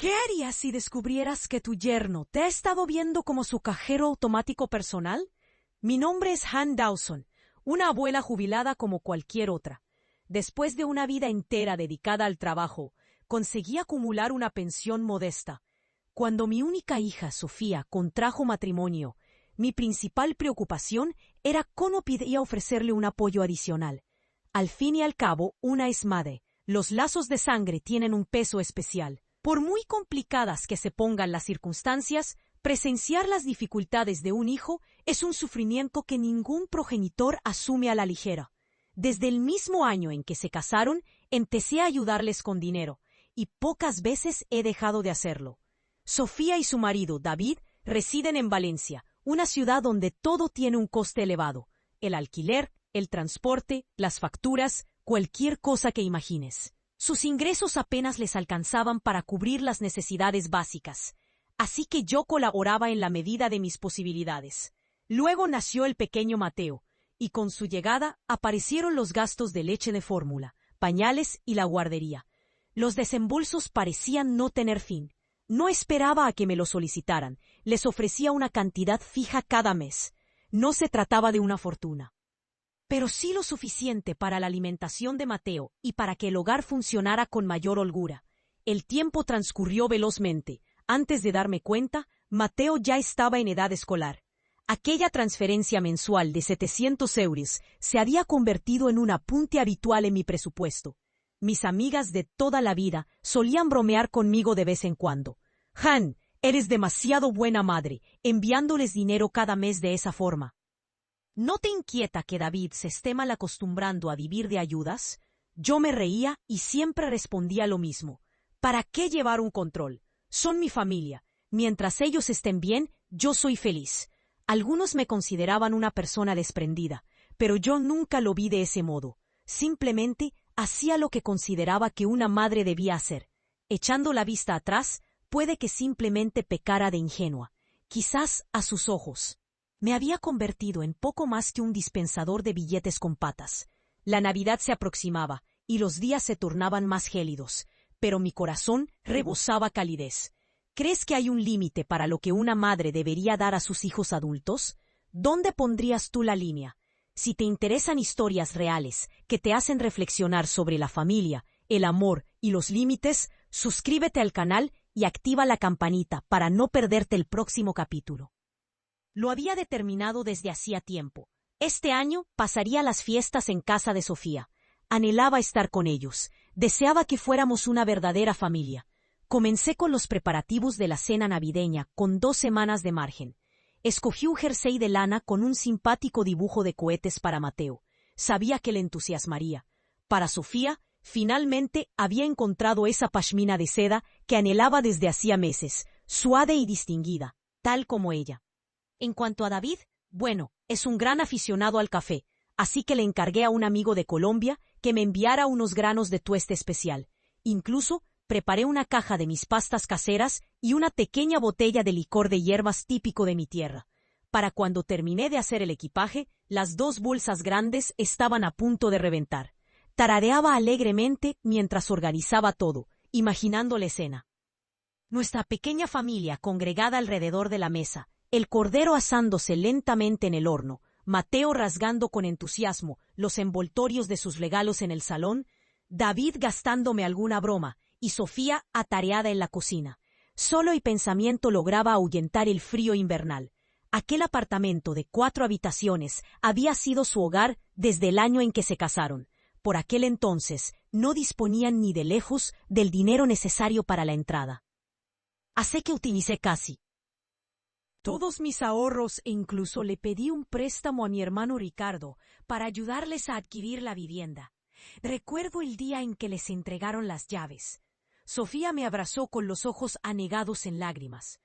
¿Qué harías si descubrieras que tu yerno te ha estado viendo como su cajero automático personal? Mi nombre es Han Dawson, una abuela jubilada como cualquier otra. Después de una vida entera dedicada al trabajo, conseguí acumular una pensión modesta. Cuando mi única hija, Sofía, contrajo matrimonio, mi principal preocupación era cómo podía ofrecerle un apoyo adicional. Al fin y al cabo, una es madre. Los lazos de sangre tienen un peso especial. Por muy complicadas que se pongan las circunstancias, presenciar las dificultades de un hijo es un sufrimiento que ningún progenitor asume a la ligera. Desde el mismo año en que se casaron, empecé a ayudarles con dinero, y pocas veces he dejado de hacerlo. Sofía y su marido, David, residen en Valencia, una ciudad donde todo tiene un coste elevado: el alquiler, el transporte, las facturas, cualquier cosa que imagines. Sus ingresos apenas les alcanzaban para cubrir las necesidades básicas, así que yo colaboraba en la medida de mis posibilidades. Luego nació el pequeño Mateo, y con su llegada aparecieron los gastos de leche de fórmula, pañales y la guardería. Los desembolsos parecían no tener fin. No esperaba a que me lo solicitaran, les ofrecía una cantidad fija cada mes. No se trataba de una fortuna, pero sí lo suficiente para la alimentación de Mateo y para que el hogar funcionara con mayor holgura. El tiempo transcurrió velozmente. Antes de darme cuenta, Mateo ya estaba en edad escolar. Aquella transferencia mensual de 700 euros se había convertido en un apunte habitual en mi presupuesto. Mis amigas de toda la vida solían bromear conmigo de vez en cuando. Han, eres demasiado buena madre, enviándoles dinero cada mes de esa forma. ¿No te inquieta que David se esté mal acostumbrando a vivir de ayudas? Yo me reía y siempre respondía lo mismo. ¿Para qué llevar un control? Son mi familia. Mientras ellos estén bien, yo soy feliz. Algunos me consideraban una persona desprendida, pero yo nunca lo vi de ese modo. Simplemente hacía lo que consideraba que una madre debía hacer. Echando la vista atrás, puede que simplemente pecara de ingenua. Quizás a sus ojos me había convertido en poco más que un dispensador de billetes con patas. La Navidad se aproximaba y los días se tornaban más gélidos, pero mi corazón rebosaba calidez. ¿Crees que hay un límite para lo que una madre debería dar a sus hijos adultos? ¿Dónde pondrías tú la línea? Si te interesan historias reales que te hacen reflexionar sobre la familia, el amor y los límites, suscríbete al canal y activa la campanita para no perderte el próximo capítulo. Lo había determinado desde hacía tiempo. Este año pasaría las fiestas en casa de Sofía. Anhelaba estar con ellos. Deseaba que fuéramos una verdadera familia. Comencé con los preparativos de la cena navideña con 2 semanas de margen. Escogí un jersey de lana con un simpático dibujo de cohetes para Mateo. Sabía que le entusiasmaría. Para Sofía, finalmente había encontrado esa pashmina de seda que anhelaba desde hacía meses, suave y distinguida, tal como ella. En cuanto a David, bueno, es un gran aficionado al café, así que le encargué a un amigo de Colombia que me enviara unos granos de tueste especial. Incluso preparé una caja de mis pastas caseras y una pequeña botella de licor de hierbas típico de mi tierra. Para cuando terminé de hacer el equipaje, las 2 bolsas grandes estaban a punto de reventar. Tarareaba alegremente mientras organizaba todo, imaginando la escena. Nuestra pequeña familia congregada alrededor de la mesa, el cordero asándose lentamente en el horno, Mateo rasgando con entusiasmo los envoltorios de sus regalos en el salón, David gastándome alguna broma y Sofía atareada en la cocina. Solo el pensamiento lograba ahuyentar el frío invernal. Aquel apartamento de 4 habitaciones había sido su hogar desde el año en que se casaron. Por aquel entonces no disponían ni de lejos del dinero necesario para la entrada. Así que utilicé casi todos mis ahorros e incluso le pedí un préstamo a mi hermano Ricardo para ayudarles a adquirir la vivienda. Recuerdo el día en que les entregaron las llaves. Sofía me abrazó con los ojos anegados en lágrimas.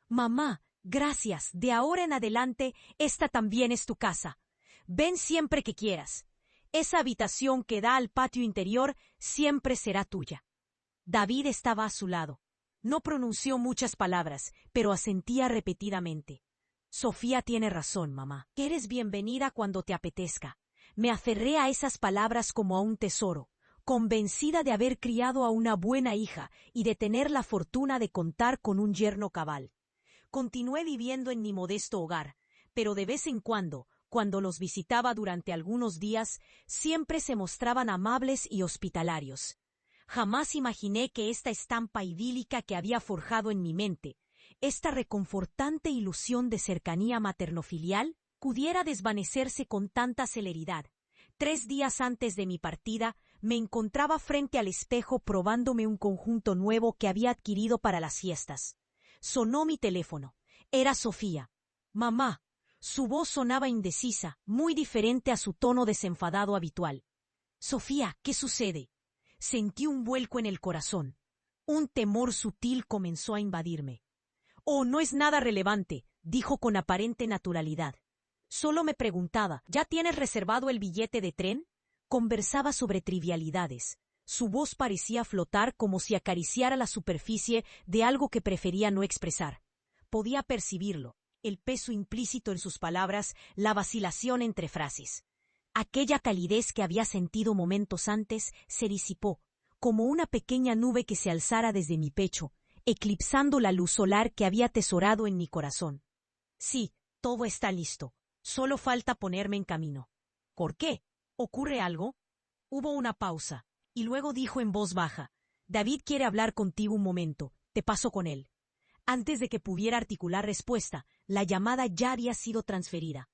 Mamá, gracias, de ahora en adelante esta también es tu casa. Ven siempre que quieras. Esa habitación que da al patio interior siempre será tuya. David estaba a su lado. No pronunció muchas palabras, pero asentía repetidamente. Sofía tiene razón, mamá. Eres bienvenida cuando te apetezca. Me aferré a esas palabras como a un tesoro. convencida de haber criado a una buena hija y de tener la fortuna de contar con un yerno cabal. Continué viviendo en mi modesto hogar, pero de vez en cuando los visitaba durante algunos días, siempre se mostraban amables y hospitalarios. Jamás imaginé que esta estampa idílica que había forjado en mi mente, esta reconfortante ilusión de cercanía maternofilial, pudiera desvanecerse con tanta celeridad. 3 días antes de mi partida, me encontraba frente al espejo probándome un conjunto nuevo que había adquirido para las fiestas. Sonó mi teléfono. Era Sofía. «Mamá». Su voz sonaba indecisa, muy diferente a su tono desenfadado habitual. «Sofía, ¿qué sucede?» Sentí un vuelco en el corazón. Un temor sutil comenzó a invadirme. «Oh, no es nada relevante», dijo con aparente naturalidad. Solo me preguntaba, ¿ya tienes reservado el billete de tren? Conversaba sobre trivialidades. Su voz parecía flotar como si acariciara la superficie de algo que prefería no expresar. Podía percibirlo, el peso implícito en sus palabras, la vacilación entre frases. Aquella calidez que había sentido momentos antes se disipó, como una pequeña nube que se alzara desde mi pecho, eclipsando la luz solar que había atesorado en mi corazón. «Sí, todo está listo. Solo falta ponerme en camino». «¿Por qué? ¿Ocurre algo?» Hubo una pausa, y luego dijo en voz baja, «David quiere hablar contigo un momento, te paso con él». Antes de que pudiera articular respuesta, la llamada ya había sido transferida.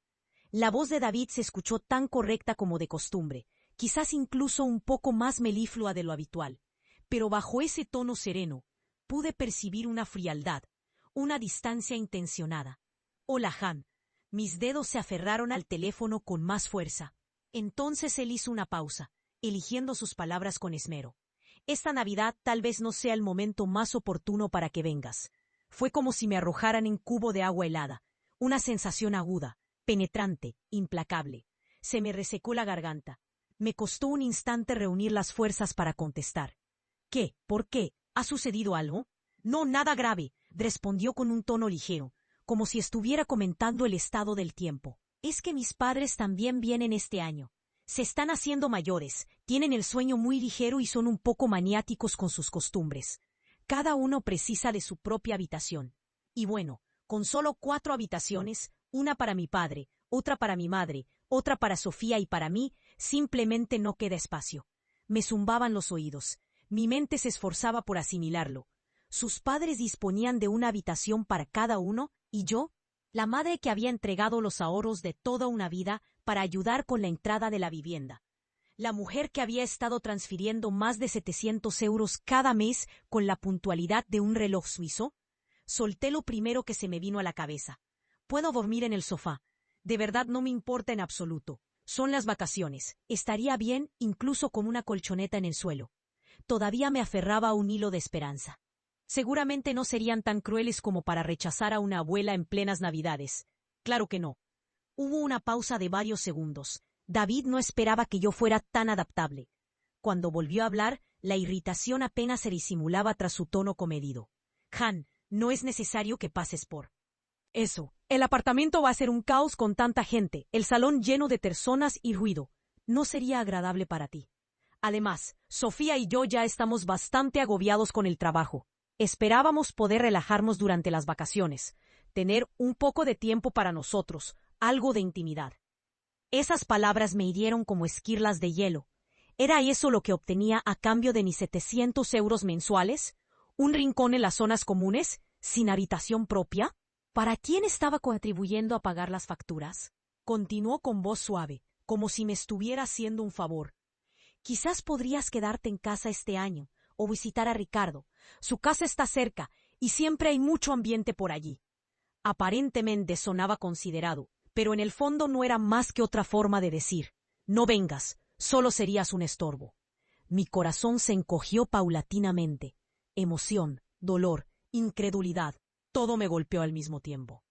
La voz de David se escuchó tan correcta como de costumbre, quizás incluso un poco más meliflua de lo habitual, pero bajo ese tono sereno, pude percibir una frialdad, una distancia intencionada. «Hola, Han». Mis dedos se aferraron al teléfono con más fuerza. Entonces él hizo una pausa, eligiendo sus palabras con esmero. «Esta Navidad tal vez no sea el momento más oportuno para que vengas». Fue como si me arrojaran en cubo de agua helada, una sensación aguda, penetrante, implacable. Se me resecó la garganta. Me costó un instante reunir las fuerzas para contestar. «¿Qué? ¿Por qué? ¿Ha sucedido algo?» «No, nada grave», respondió con un tono ligero, como si estuviera comentando el estado del tiempo. «Es que mis padres también vienen este año. Se están haciendo mayores, tienen el sueño muy ligero y son un poco maniáticos con sus costumbres. Cada uno precisa de su propia habitación. Y bueno, con solo 4 habitaciones, una para mi padre, otra para mi madre, otra para Sofía y para mí, simplemente no queda espacio». Me zumbaban los oídos. Mi mente se esforzaba por asimilarlo. Sus padres disponían de una habitación para cada uno, ¿y yo? La madre que había entregado los ahorros de toda una vida para ayudar con la entrada de la vivienda. La mujer que había estado transfiriendo más de 700 euros cada mes con la puntualidad de un reloj suizo. Solté lo primero que se me vino a la cabeza. «Puedo dormir en el sofá. De verdad no me importa en absoluto. Son las vacaciones. Estaría bien incluso con una colchoneta en el suelo». Todavía me aferraba a un hilo de esperanza. Seguramente no serían tan crueles como para rechazar a una abuela en plenas Navidades. Claro que no. Hubo una pausa de varios segundos. David no esperaba que yo fuera tan adaptable. Cuando volvió a hablar, la irritación apenas se disimulaba tras su tono comedido. «Han, no es necesario que pases por eso. El apartamento va a ser un caos con tanta gente, el salón lleno de personas y ruido. No sería agradable para ti. Además, Sofía y yo ya estamos bastante agobiados con el trabajo. Esperábamos poder relajarnos durante las vacaciones, tener un poco de tiempo para nosotros, algo de intimidad». Esas palabras me hirieron como esquirlas de hielo. ¿Era eso lo que obtenía a cambio de mis 700 euros mensuales? ¿Un rincón en las zonas comunes? ¿Sin habitación propia? ¿Para quién estaba contribuyendo a pagar las facturas? Continuó con voz suave, como si me estuviera haciendo un favor. «Quizás podrías quedarte en casa este año, o visitar a Ricardo. Su casa está cerca, y siempre hay mucho ambiente por allí». Aparentemente sonaba considerado, pero en el fondo no era más que otra forma de decir, «No vengas, solo serías un estorbo». Mi corazón se encogió paulatinamente. Emoción, dolor, incredulidad, todo me golpeó al mismo tiempo.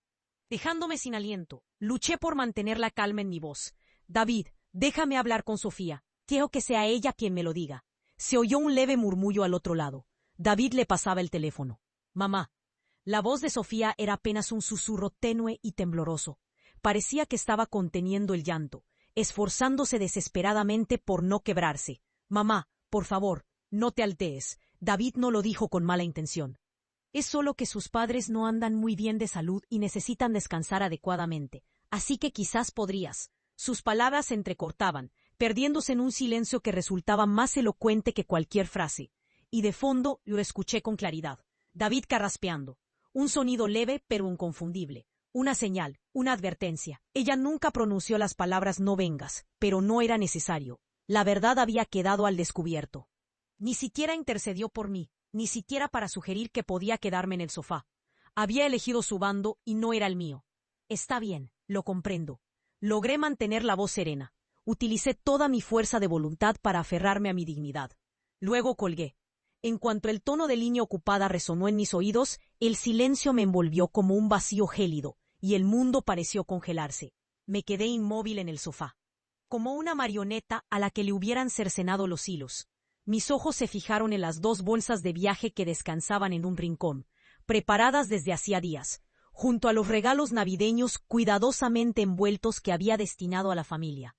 Dejándome sin aliento, luché por mantener la calma en mi voz. «David, déjame hablar con Sofía. Quiero que sea ella quien me lo diga». Se oyó un leve murmullo al otro lado. David le pasaba el teléfono. «Mamá». La voz de Sofía era apenas un susurro tenue y tembloroso. Parecía que estaba conteniendo el llanto, esforzándose desesperadamente por no quebrarse. «Mamá, Por favor, no te alteres. David no lo dijo con mala intención. Es solo que sus padres no andan muy bien de salud y necesitan descansar adecuadamente. Así que quizás podrías. Sus palabras se entrecortaban, perdiéndose en un silencio que resultaba más elocuente que cualquier frase. Y de fondo lo escuché con claridad. David carraspeando. Un sonido leve pero inconfundible. Una señal, una advertencia. Ella nunca pronunció las palabras no vengas, pero no era necesario. La verdad había quedado al descubierto. Ni siquiera intercedió por mí, ni siquiera para sugerir que podía quedarme en el sofá. Había elegido su bando y no era el mío. Está bien, lo comprendo. Logré mantener la voz serena. Utilicé toda mi fuerza de voluntad para aferrarme a mi dignidad. Luego colgué. En cuanto el tono de línea ocupada resonó en mis oídos, el silencio me envolvió como un vacío gélido, y el mundo pareció congelarse. Me quedé inmóvil en el sofá, como una marioneta a la que le hubieran cercenado los hilos. Mis ojos se fijaron en las 2 bolsas de viaje que descansaban en un rincón, preparadas desde hacía días, junto a los regalos navideños cuidadosamente envueltos que había destinado a la familia.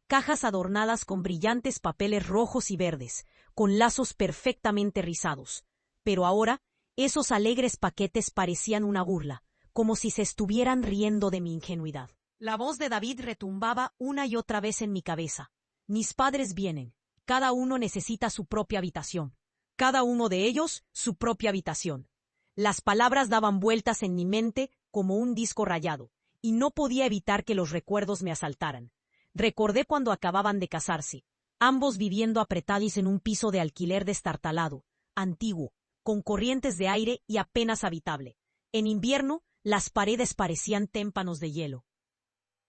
Cajas adornadas con brillantes papeles rojos y verdes, con lazos perfectamente rizados. Pero ahora, esos alegres paquetes parecían una burla, como si se estuvieran riendo de mi ingenuidad. La voz de David retumbaba una y otra vez en mi cabeza. Mis padres vienen. Cada uno necesita su propia habitación. Cada uno de ellos, su propia habitación. Las palabras daban vueltas en mi mente como un disco rayado, y no podía evitar que los recuerdos me asaltaran. Recordé cuando acababan de casarse, ambos viviendo apretados en un piso de alquiler destartalado, antiguo, con corrientes de aire y apenas habitable. En invierno, las paredes parecían témpanos de hielo.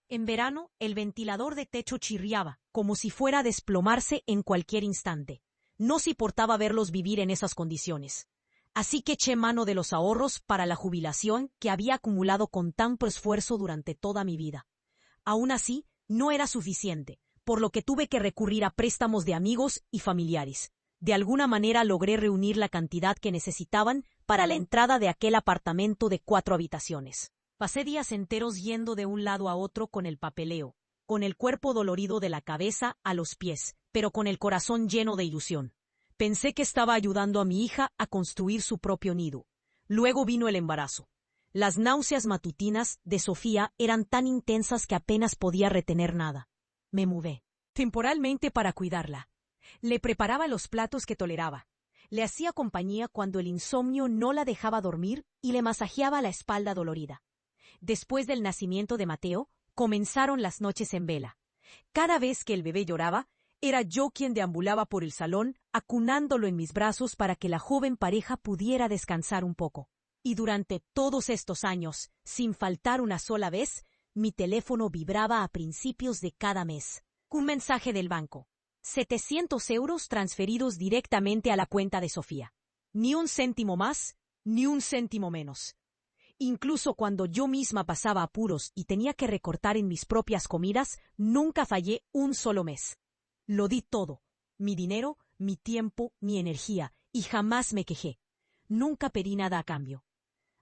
En verano, el ventilador de techo chirriaba, como si fuera a desplomarse en cualquier instante. No soportaba verlos vivir en esas condiciones. Así que eché mano de los ahorros para la jubilación que había acumulado con tanto esfuerzo durante toda mi vida. Aún así, no era suficiente, por lo que tuve que recurrir a préstamos de amigos y familiares. De alguna manera logré reunir la cantidad que necesitaban para la entrada de aquel apartamento de 4 habitaciones. Pasé días enteros yendo de un lado a otro con el papeleo, con el cuerpo dolorido de la cabeza a los pies, pero con el corazón lleno de ilusión. Pensé que estaba ayudando a mi hija a construir su propio nido. Luego vino el embarazo. Las náuseas matutinas de Sofía eran tan intensas que apenas podía retener nada. Me mudé, temporalmente para cuidarla. Le preparaba los platos que toleraba. Le hacía compañía cuando el insomnio no la dejaba dormir y le masajeaba la espalda dolorida. Después del nacimiento de Mateo, comenzaron las noches en vela. Cada vez que el bebé lloraba, era yo quien deambulaba por el salón, acunándolo en mis brazos para que la joven pareja pudiera descansar un poco. Y durante todos estos años, sin faltar una sola vez, mi teléfono vibraba a principios de cada mes. Un mensaje del banco. 700 euros transferidos directamente a la cuenta de Sofía. Ni un céntimo más, ni un céntimo menos. Incluso cuando yo misma pasaba apuros y tenía que recortar en mis propias comidas, nunca fallé un solo mes. Lo di todo, mi dinero, mi tiempo, mi energía, y jamás me quejé. Nunca pedí nada a cambio.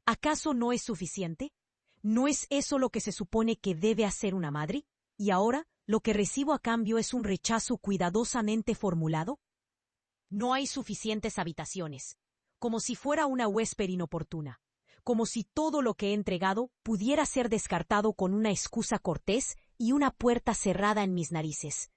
¿Acaso no es suficiente? ¿No es eso lo que se supone que debe hacer una madre? ¿Y ahora lo que recibo a cambio es un rechazo cuidadosamente formulado? No hay suficientes habitaciones, como si fuera una huésped inoportuna, como si todo lo que he entregado pudiera ser descartado con una excusa cortés y una puerta cerrada en mis narices.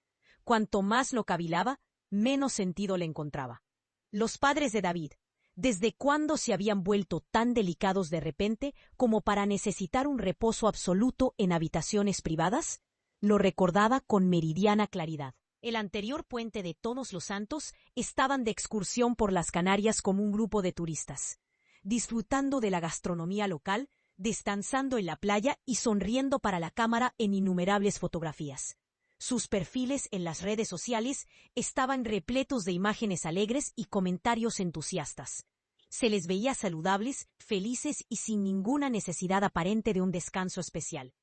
Cuanto más lo cavilaba, menos sentido le encontraba. Los padres de David, ¿desde cuándo se habían vuelto tan delicados de repente como para necesitar un reposo absoluto en habitaciones privadas? Lo recordaba con meridiana claridad. El anterior puente de Todos los Santos estaban de excursión por las Canarias como un grupo de turistas, disfrutando de la gastronomía local, descansando en la playa y sonriendo para la cámara en innumerables fotografías. Sus perfiles en las redes sociales estaban repletos de imágenes alegres y comentarios entusiastas. Se les veía saludables, felices y sin ninguna necesidad aparente de un descanso especial.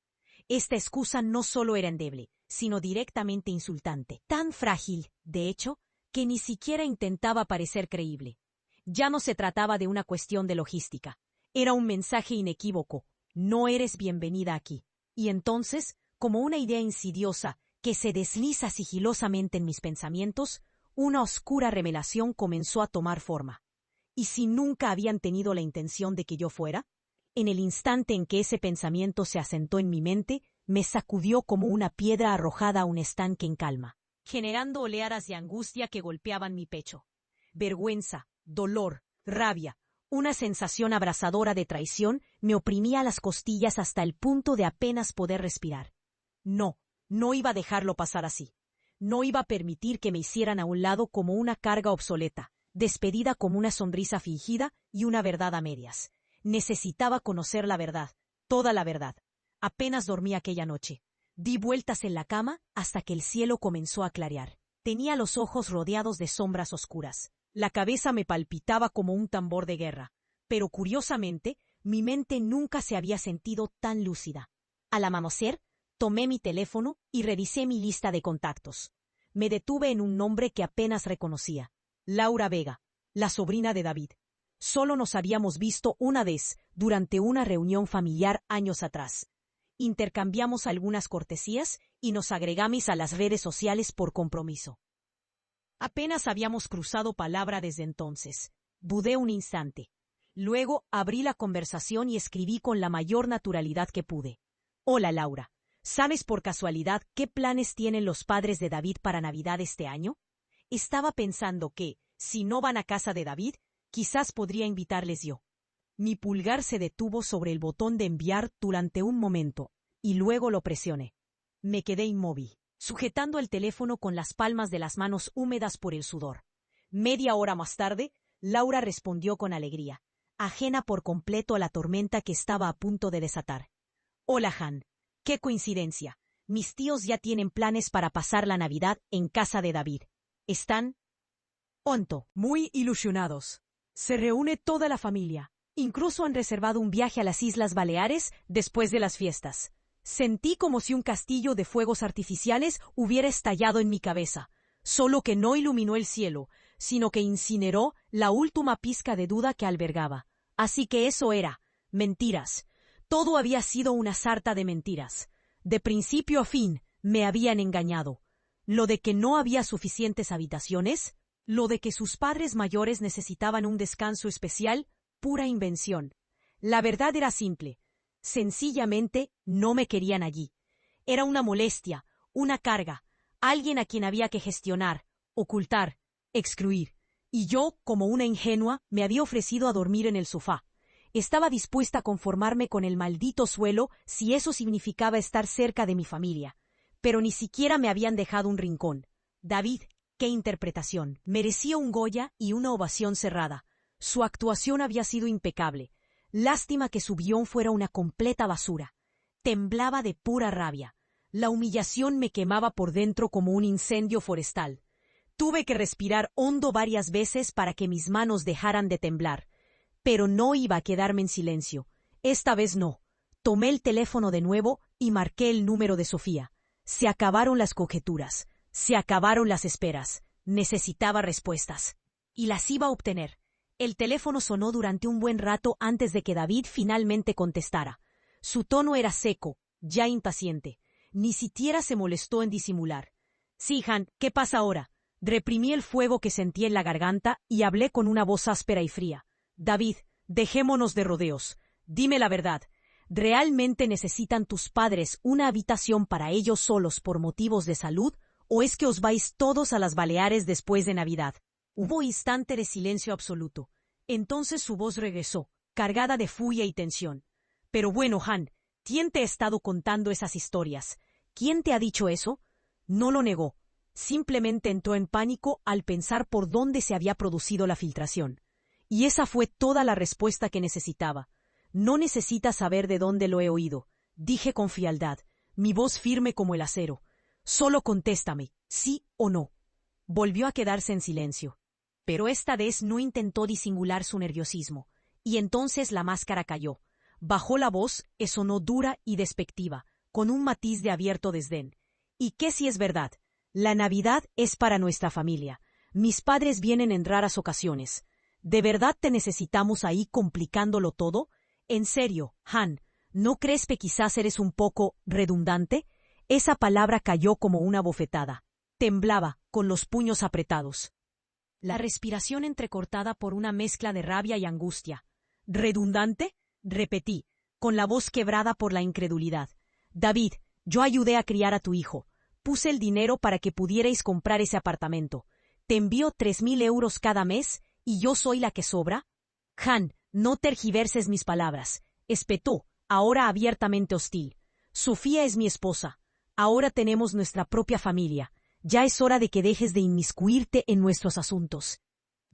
Esta excusa no solo era endeble, sino directamente insultante, tan frágil, de hecho, que ni siquiera intentaba parecer creíble. Ya no se trataba de una cuestión de logística, era un mensaje inequívoco: no eres bienvenida aquí. Y entonces, como una idea insidiosa que se desliza sigilosamente en mis pensamientos, una oscura revelación comenzó a tomar forma. ¿Y si nunca habían tenido la intención de que yo fuera? En el instante en que ese pensamiento se asentó en mi mente, me sacudió como una piedra arrojada a un estanque en calma, generando oleadas de angustia que golpeaban mi pecho. Vergüenza, dolor, rabia, una sensación abrasadora de traición me oprimía las costillas hasta el punto de apenas poder respirar. No, no iba a dejarlo pasar así. No iba a permitir que me hicieran a un lado como una carga obsoleta, despedida como una sonrisa fingida y una verdad a medias. Necesitaba conocer la verdad, toda la verdad. Apenas dormí aquella noche. Di vueltas en la cama hasta que el cielo comenzó a clarear. Tenía los ojos rodeados de sombras oscuras. La cabeza me palpitaba como un tambor de guerra. Pero curiosamente, mi mente nunca se había sentido tan lúcida. Al amanecer, tomé mi teléfono y revisé mi lista de contactos. Me detuve en un nombre que apenas reconocía. Laura Vega, la sobrina de David. Solo nos habíamos visto una vez durante una reunión familiar años atrás. Intercambiamos algunas cortesías y nos agregamos a las redes sociales por compromiso. Apenas habíamos cruzado palabra desde entonces. Dudé un instante. Luego abrí la conversación y escribí con la mayor naturalidad que pude. Hola Laura, ¿sabes por casualidad qué planes tienen los padres de David para Navidad este año? Estaba pensando que, si no van a casa de David, quizás podría invitarles yo. Mi pulgar se detuvo sobre el botón de enviar durante un momento, y luego lo presioné. Me quedé inmóvil, sujetando el teléfono con las palmas de las manos húmedas por el sudor. Media hora más tarde, Laura respondió con alegría, ajena por completo a la tormenta que estaba a punto de desatar. Hola Han, qué coincidencia. Mis tíos ya tienen planes para pasar la Navidad en casa de David. Están muy ilusionados. Se reúne toda la familia. Incluso han reservado un viaje a las Islas Baleares después de las fiestas. Sentí como si un castillo de fuegos artificiales hubiera estallado en mi cabeza, solo que no iluminó el cielo, sino que incineró la última pizca de duda que albergaba. Así que eso era mentiras. Todo había sido una sarta de mentiras. De principio a fin me habían engañado. Lo de que no había suficientes habitaciones, lo de que sus padres mayores necesitaban un descanso especial, pura invención. La verdad era simple. Sencillamente no me querían allí. Era una molestia, una carga, alguien a quien había que gestionar, ocultar, excluir. Y yo, como una ingenua, me había ofrecido a dormir en el sofá. Estaba dispuesta a conformarme con el maldito suelo si eso significaba estar cerca de mi familia. Pero ni siquiera me habían dejado un rincón. David, qué interpretación. Merecía un Goya y una ovación cerrada. Su actuación había sido impecable. Lástima que su guión fuera una completa basura. Temblaba de pura rabia. La humillación me quemaba por dentro como un incendio forestal. Tuve que respirar hondo varias veces para que mis manos dejaran de temblar. Pero no iba a quedarme en silencio. Esta vez no. Tomé el teléfono de nuevo y marqué el número de Sofía. Se acabaron las conjeturas. Se acabaron las esperas. Necesitaba respuestas. Y las iba a obtener. El teléfono sonó durante un buen rato antes de que David finalmente contestara. Su tono era seco, ya impaciente. Ni siquiera se molestó en disimular. Sí, Han, ¿qué pasa ahora? Reprimí el fuego que sentí en la garganta y hablé con una voz áspera y fría. David, dejémonos de rodeos. Dime la verdad. ¿Realmente necesitan tus padres una habitación para ellos solos por motivos de salud? ¿O es que os vais todos a las Baleares después de Navidad? Hubo instante de silencio absoluto. Entonces su voz regresó, cargada de furia y tensión. Pero bueno, Han, ¿quién te ha estado contando esas historias? ¿Quién te ha dicho eso? No lo negó. Simplemente entró en pánico al pensar por dónde se había producido la filtración. Y esa fue toda la respuesta que necesitaba. No necesitas saber de dónde lo he oído, dije con frialdad, mi voz firme como el acero. Solo contéstame, sí o no. Volvió a quedarse en silencio. Pero esta vez no intentó disimular su nerviosismo, y entonces la máscara cayó. Bajó la voz y sonó dura y despectiva, con un matiz de abierto desdén. ¿Y qué si es verdad? La Navidad es para nuestra familia. Mis padres vienen en raras ocasiones. ¿De verdad te necesitamos ahí complicándolo todo? En serio, Han, ¿no crees que quizás eres un poco redundante? Esa palabra cayó como una bofetada. Temblaba, con los puños apretados. La respiración entrecortada por una mezcla de rabia y angustia. ¿Redundante? Repetí, con la voz quebrada por la incredulidad. David, yo ayudé a criar a tu hijo. Puse el dinero para que pudierais comprar ese apartamento. Te envío 3.000 euros cada mes y yo soy la que sobra. Han, no tergiverses mis palabras. Espetó, ahora abiertamente hostil. Sofía es mi esposa. Ahora tenemos nuestra propia familia. Ya es hora de que dejes de inmiscuirte en nuestros asuntos.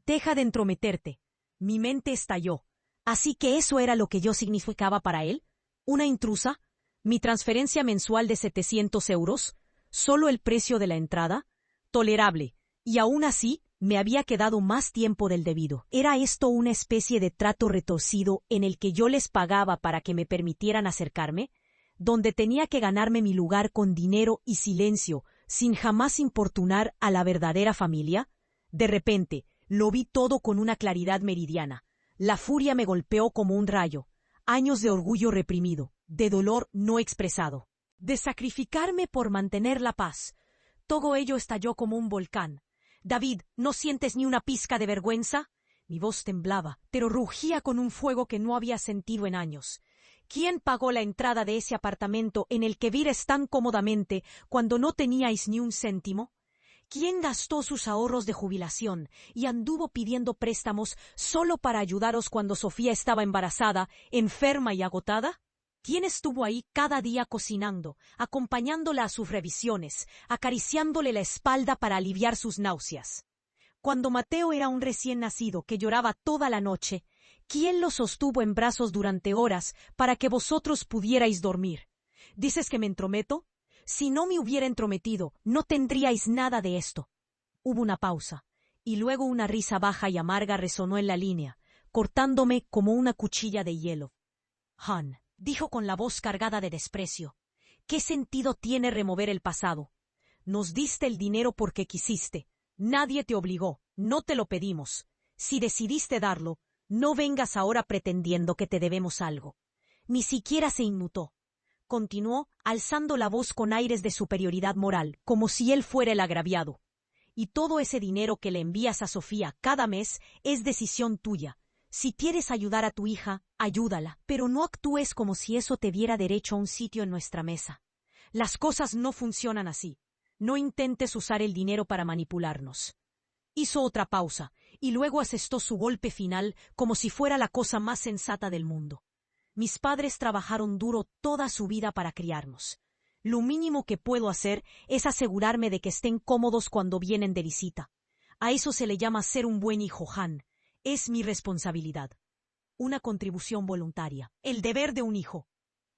Deja de entrometerte. Mi mente estalló. Así que eso era lo que yo significaba para él. ¿Una intrusa? ¿Mi transferencia mensual de 700 euros? ¿Solo el precio de la entrada? Tolerable. Y aún así, me había quedado más tiempo del debido. ¿Era esto una especie de trato retorcido en el que yo les pagaba para que me permitieran acercarme? ¿Donde tenía que ganarme mi lugar con dinero y silencio, sin jamás importunar a la verdadera familia? De repente, lo vi todo con una claridad meridiana. La furia me golpeó como un rayo. Años de orgullo reprimido, de dolor no expresado, de sacrificarme por mantener la paz. Todo ello estalló como un volcán. David, ¿no sientes ni una pizca de vergüenza? Mi voz temblaba, pero rugía con un fuego que no había sentido en años. ¿Quién pagó la entrada de ese apartamento en el que vives tan cómodamente cuando no teníais ni un céntimo? ¿Quién gastó sus ahorros de jubilación y anduvo pidiendo préstamos solo para ayudaros cuando Sofía estaba embarazada, enferma y agotada? ¿Quién estuvo ahí cada día cocinando, acompañándola a sus revisiones, acariciándole la espalda para aliviar sus náuseas? Cuando Mateo era un recién nacido que lloraba toda la noche, ¿quién lo sostuvo en brazos durante horas para que vosotros pudierais dormir? ¿Dices que me entrometo? Si no me hubiera entrometido, no tendríais nada de esto. Hubo una pausa, y luego una risa baja y amarga resonó en la línea, cortándome como una cuchilla de hielo. Han, dijo con la voz cargada de desprecio, ¿qué sentido tiene remover el pasado? Nos diste el dinero porque quisiste. Nadie te obligó, no te lo pedimos. Si decidiste darlo, no vengas ahora pretendiendo que te debemos algo. Ni siquiera se inmutó. Continuó, alzando la voz con aires de superioridad moral, como si él fuera el agraviado. Y todo ese dinero que le envías a Sofía cada mes es decisión tuya. Si quieres ayudar a tu hija, ayúdala, pero no actúes como si eso te diera derecho a un sitio en nuestra mesa. Las cosas no funcionan así. No intentes usar el dinero para manipularnos. Hizo otra pausa, y luego asestó su golpe final como si fuera la cosa más sensata del mundo. Mis padres trabajaron duro toda su vida para criarnos. Lo mínimo que puedo hacer es asegurarme de que estén cómodos cuando vienen de visita. A eso se le llama ser un buen hijo, Han. Es mi responsabilidad. Una contribución voluntaria. El deber de un hijo.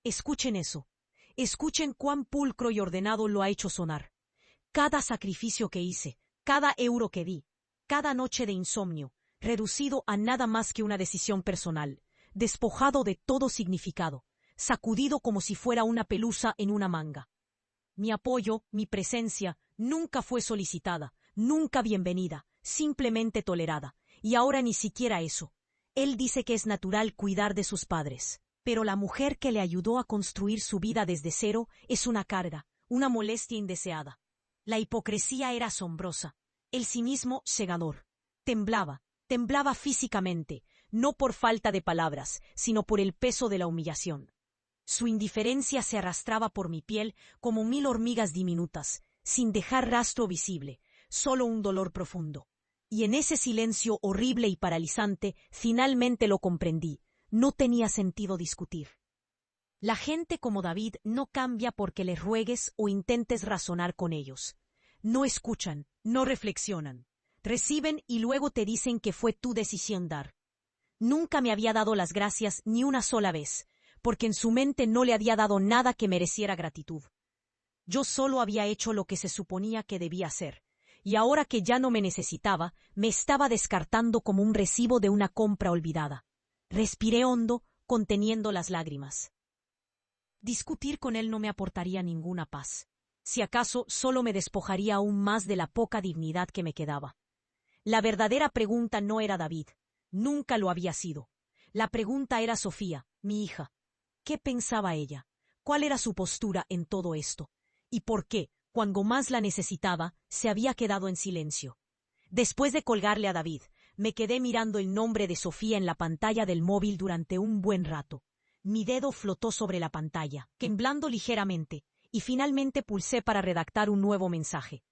Escuchen eso. Escuchen cuán pulcro y ordenado lo ha hecho sonar. Cada sacrificio que hice, cada euro que di, cada noche de insomnio, reducido a nada más que una decisión personal, despojado de todo significado, sacudido como si fuera una pelusa en una manga. Mi apoyo, mi presencia, nunca fue solicitada, nunca bienvenida, simplemente tolerada, y ahora ni siquiera eso. Él dice que es natural cuidar de sus padres, pero la mujer que le ayudó a construir su vida desde cero es una carga, una molestia indeseada. La hipocresía era asombrosa, el cinismo cegador. Temblaba físicamente, no por falta de palabras, sino por el peso de la humillación. Su indiferencia se arrastraba por mi piel como 1000 hormigas diminutas, sin dejar rastro visible, solo un dolor profundo. Y en ese silencio horrible y paralizante, finalmente lo comprendí. No tenía sentido discutir. La gente como David no cambia porque les ruegues o intentes razonar con ellos. No escuchan, no reflexionan. Reciben y luego te dicen que fue tu decisión dar. Nunca me había dado las gracias ni una sola vez, porque en su mente no le había dado nada que mereciera gratitud. Yo solo había hecho lo que se suponía que debía hacer, y ahora que ya no me necesitaba, me estaba descartando como un recibo de una compra olvidada. Respiré hondo, conteniendo las lágrimas. Discutir con él no me aportaría ninguna paz. Si acaso, solo me despojaría aún más de la poca dignidad que me quedaba. La verdadera pregunta no era David. Nunca lo había sido. La pregunta era Sofía, mi hija. ¿Qué pensaba ella? ¿Cuál era su postura en todo esto? ¿Y por qué, Cuando más la necesitaba, se había quedado en silencio. Después de colgarle a David, me quedé mirando el nombre de Sofía en la pantalla del móvil durante un buen rato. Mi dedo flotó sobre la pantalla, temblando ligeramente, y finalmente pulsé para redactar un nuevo mensaje.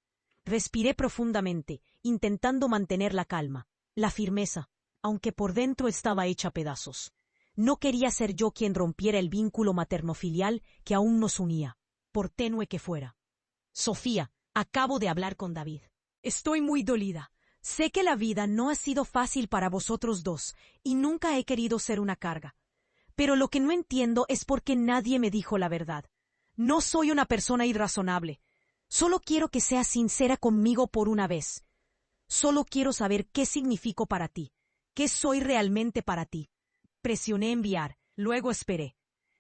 Respiré profundamente, intentando mantener la calma, la firmeza, aunque por dentro estaba hecha pedazos. No quería ser yo quien rompiera el vínculo materno-filial que aún nos unía, por tenue que fuera. Sofía, acabo de hablar con David. Estoy muy dolida. Sé que la vida no ha sido fácil para vosotros dos, y nunca he querido ser una carga. Pero lo que no entiendo es por qué nadie me dijo la verdad. No soy una persona irrazonable. Solo quiero que seas sincera conmigo por una vez. Solo quiero saber qué significo para ti, qué soy realmente para ti. Presioné enviar, luego esperé.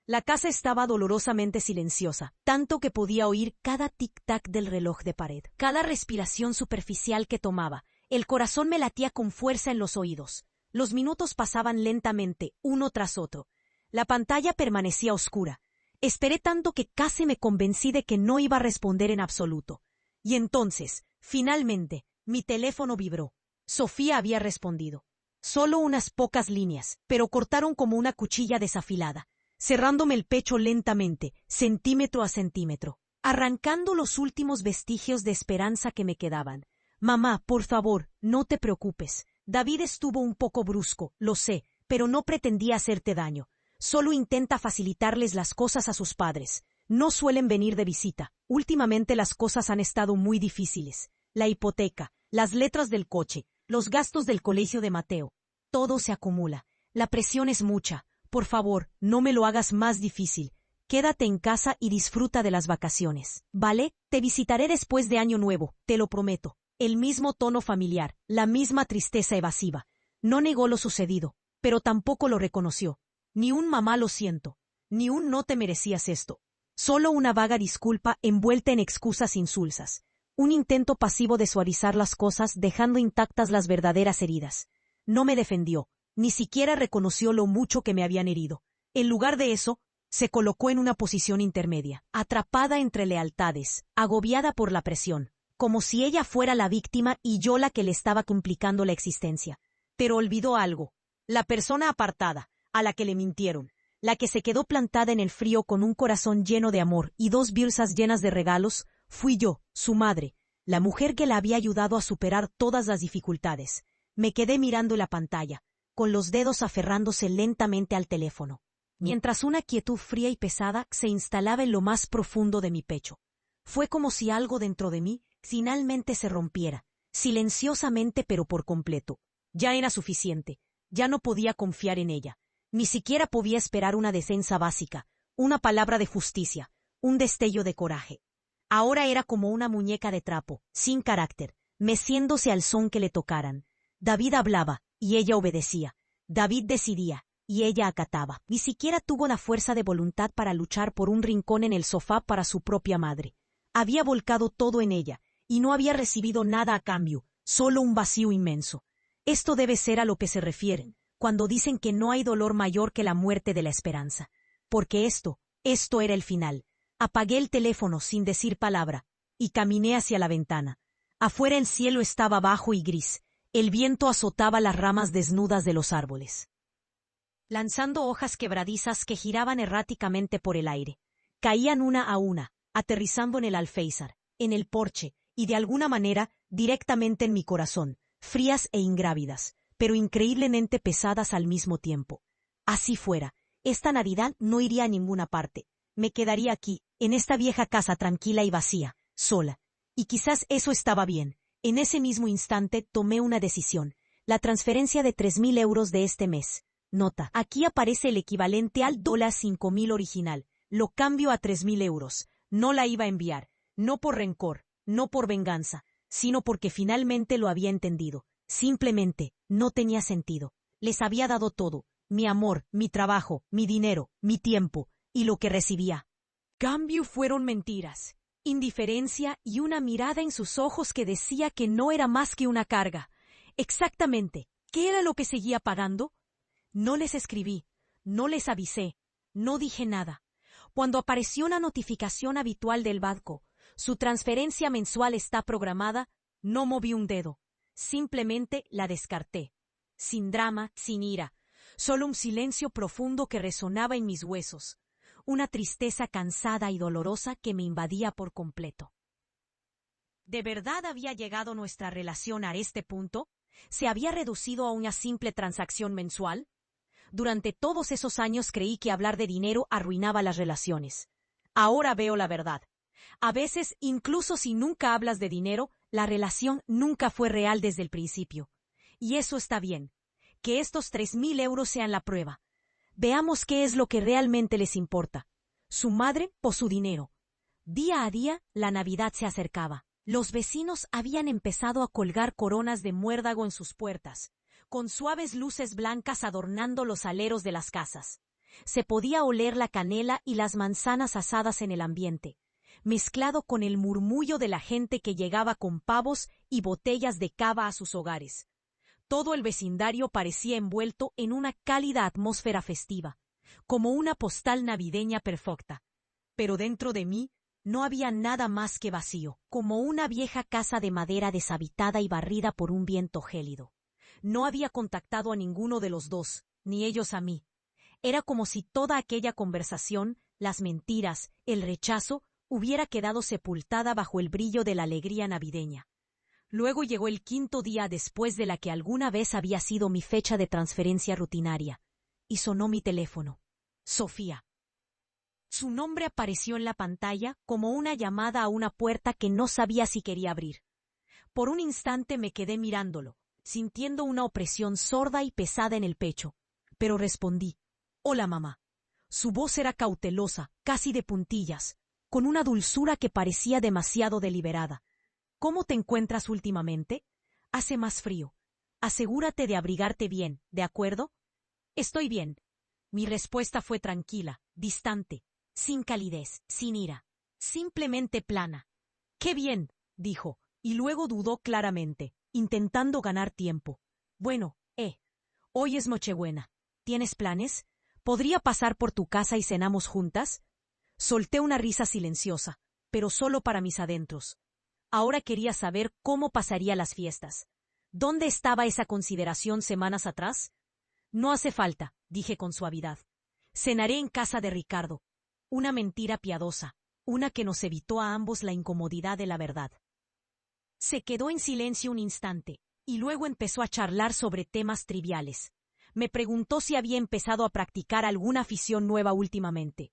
La casa estaba dolorosamente silenciosa, tanto que podía oír cada tic-tac del reloj de pared, cada respiración superficial que tomaba. El corazón me latía con fuerza en los oídos. Los minutos pasaban lentamente, uno tras otro. La pantalla permanecía oscura. Esperé tanto que casi me convencí de que no iba a responder en absoluto. Y entonces, finalmente, mi teléfono vibró. Sofía había respondido. Solo unas pocas líneas, pero cortaron como una cuchilla desafilada, cerrándome el pecho lentamente, centímetro a centímetro, arrancando los últimos vestigios de esperanza que me quedaban. Mamá, por favor, no te preocupes. David estuvo un poco brusco, lo sé, pero no pretendía hacerte daño. Solo intenta facilitarles las cosas a sus padres. No suelen venir de visita. Últimamente las cosas han estado muy difíciles. La hipoteca, las letras del coche, los gastos del colegio de Mateo. Todo se acumula. La presión es mucha. Por favor, no me lo hagas más difícil. Quédate en casa y disfruta de las vacaciones. ¿Vale? Te visitaré después de Año Nuevo, te lo prometo. El mismo tono familiar, la misma tristeza evasiva. No negó lo sucedido, pero tampoco lo reconoció. Ni un mamá lo siento, ni un no te merecías esto. Solo una vaga disculpa envuelta en excusas insulsas. Un intento pasivo de suavizar las cosas dejando intactas las verdaderas heridas. No me defendió, ni siquiera reconoció lo mucho que me habían herido. En lugar de eso, se colocó en una posición intermedia, atrapada entre lealtades, agobiada por la presión, como si ella fuera la víctima y yo la que le estaba complicando la existencia. Pero olvidó algo. La persona apartada, a la que le mintieron, la que se quedó plantada en el frío con un corazón lleno de amor y dos bolsas llenas de regalos, fui yo, su madre, la mujer que la había ayudado a superar todas las dificultades. Me quedé mirando la pantalla, con los dedos aferrándose lentamente al teléfono, mientras una quietud fría y pesada se instalaba en lo más profundo de mi pecho. Fue como si algo dentro de mí finalmente se rompiera, silenciosamente pero por completo. Ya era suficiente, ya no podía confiar en ella. Ni siquiera podía esperar una defensa básica, una palabra de justicia, un destello de coraje. Ahora era como una muñeca de trapo, sin carácter, meciéndose al son que le tocaran. David hablaba, y ella obedecía. David decidía, y ella acataba. Ni siquiera tuvo la fuerza de voluntad para luchar por un rincón en el sofá para su propia madre. Había volcado todo en ella, y no había recibido nada a cambio, solo un vacío inmenso. Esto debe ser a lo que se refieren cuando dicen que no hay dolor mayor que la muerte de la esperanza. Porque esto era el final. Apagué el teléfono sin decir palabra, y caminé hacia la ventana. Afuera el cielo estaba bajo y gris. El viento azotaba las ramas desnudas de los árboles, lanzando hojas quebradizas que giraban erráticamente por el aire. Caían una a una, aterrizando en el alféizar, en el porche, y de alguna manera, directamente en mi corazón, frías e ingrávidas, pero increíblemente pesadas al mismo tiempo. Así fuera, esta Navidad no iría a ninguna parte. Me quedaría aquí, en esta vieja casa tranquila y vacía, sola. Y quizás eso estaba bien. En ese mismo instante tomé una decisión. La transferencia de 3.000 euros de este mes. Nota, aquí aparece el equivalente al $5.000 original. Lo cambio a 3.000 euros. No la iba a enviar. No por rencor, no por venganza, sino porque finalmente lo había entendido. Simplemente, no tenía sentido. Les había dado todo. Mi amor, mi trabajo, mi dinero, mi tiempo, y lo que recibía. Cambio fueron mentiras, indiferencia y una mirada en sus ojos que decía que no era más que una carga. Exactamente, ¿qué era lo que seguía pagando? No les escribí, no les avisé, no dije nada. Cuando apareció la notificación habitual del banco, Su transferencia mensual está programada. No moví un dedo. Simplemente la descarté. Sin drama, sin ira. Solo un silencio profundo que resonaba en mis huesos. Una tristeza cansada y dolorosa que me invadía por completo. ¿De verdad había llegado nuestra relación a este punto? ¿Se había reducido a una simple transacción mensual? Durante todos esos años creí que hablar de dinero arruinaba las relaciones. Ahora veo la verdad. A veces, incluso si nunca hablas de dinero, la relación nunca fue real desde el principio. Y eso está bien. Que estos 3.000 euros sean la prueba. Veamos qué es lo que realmente les importa. ¿Su madre o su dinero? Día a día, la Navidad se acercaba. Los vecinos habían empezado a colgar coronas de muérdago en sus puertas, con suaves luces blancas adornando los aleros de las casas. Se podía oler la canela y las manzanas asadas en el ambiente, mezclado con el murmullo de la gente que llegaba con pavos y botellas de cava a sus hogares. Todo el vecindario parecía envuelto en una cálida atmósfera festiva, como una postal navideña perfecta. Pero dentro de mí no había nada más que vacío, como una vieja casa de madera deshabitada y barrida por un viento gélido. No había contactado a ninguno de los dos, ni ellos a mí. Era como si toda aquella conversación, las mentiras, el rechazo, hubiera quedado sepultada bajo el brillo de la alegría navideña. Luego llegó el 5.º día después de la que alguna vez había sido mi fecha de transferencia rutinaria, y sonó mi teléfono. Sofía. Su nombre apareció en la pantalla como una llamada a una puerta que no sabía si quería abrir. Por un instante me quedé mirándolo, sintiendo una opresión sorda y pesada en el pecho, pero respondí. Hola, mamá. Su voz era cautelosa, casi de puntillas, con una dulzura que parecía demasiado deliberada. ¿Cómo te encuentras últimamente? Hace más frío. Asegúrate de abrigarte bien, ¿de acuerdo? Estoy bien. Mi respuesta fue tranquila, distante, sin calidez, sin ira, simplemente plana. ¡Qué bien!, dijo, y luego dudó claramente, intentando ganar tiempo. Bueno, hoy es Nochebuena. ¿Tienes planes? ¿Podría pasar por tu casa y cenamos juntas? Solté una risa silenciosa, pero solo para mis adentros. Ahora quería saber cómo pasaría las fiestas. ¿Dónde estaba esa consideración semanas atrás? No hace falta, dije con suavidad. Cenaré en casa de Ricardo. Una mentira piadosa, una que nos evitó a ambos la incomodidad de la verdad. Se quedó en silencio un instante, y luego empezó a charlar sobre temas triviales. Me preguntó si había empezado a practicar alguna afición nueva últimamente,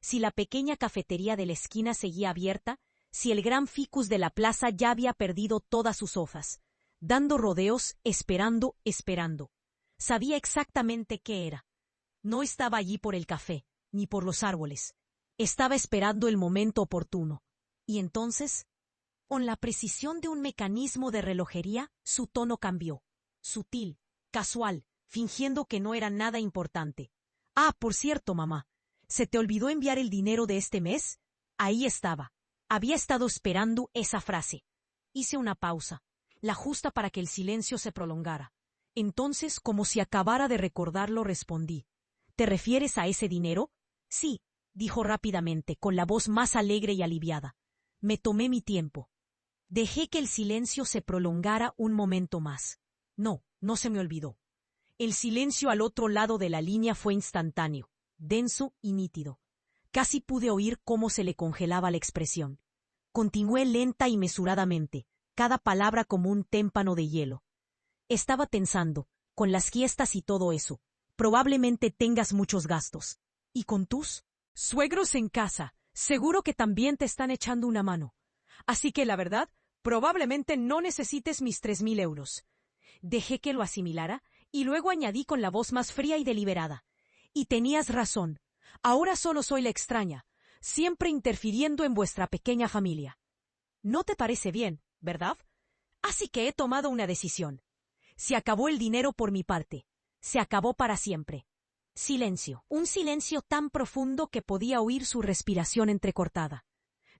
si la pequeña cafetería de la esquina seguía abierta, si el gran ficus de la plaza ya había perdido todas sus hojas, dando rodeos, esperando. Sabía exactamente qué era. No estaba allí por el café, ni por los árboles. Estaba esperando el momento oportuno. Y entonces, con la precisión de un mecanismo de relojería, su tono cambió. Sutil, casual, fingiendo que no era nada importante. Ah, por cierto, mamá, ¿se te olvidó enviar el dinero de este mes? Ahí estaba. Había estado esperando esa frase. Hice una pausa, la justa para que el silencio se prolongara. Entonces, como si acabara de recordarlo, respondí. ¿Te refieres a ese dinero? Sí, dijo rápidamente, con la voz más alegre y aliviada. Me tomé mi tiempo. Dejé que el silencio se prolongara un momento más. No se me olvidó. El silencio al otro lado de la línea fue instantáneo, denso y nítido. Casi pude oír cómo se le congelaba la expresión. Continué lenta y mesuradamente, cada palabra como un témpano de hielo. Estaba tensando, con las fiestas y todo eso. Probablemente tengas muchos gastos. ¿Y con tus suegros en casa? Seguro que también te están echando una mano. Así que la verdad, probablemente no necesites mis 3.000 euros. Dejé que lo asimilara y luego añadí con la voz más fría y deliberada. Y tenías razón. Ahora solo soy la extraña, siempre interfiriendo en vuestra pequeña familia. No te parece bien, ¿verdad? Así que he tomado una decisión. Se acabó el dinero por mi parte. Se acabó para siempre. Silencio. Un silencio tan profundo que podía oír su respiración entrecortada.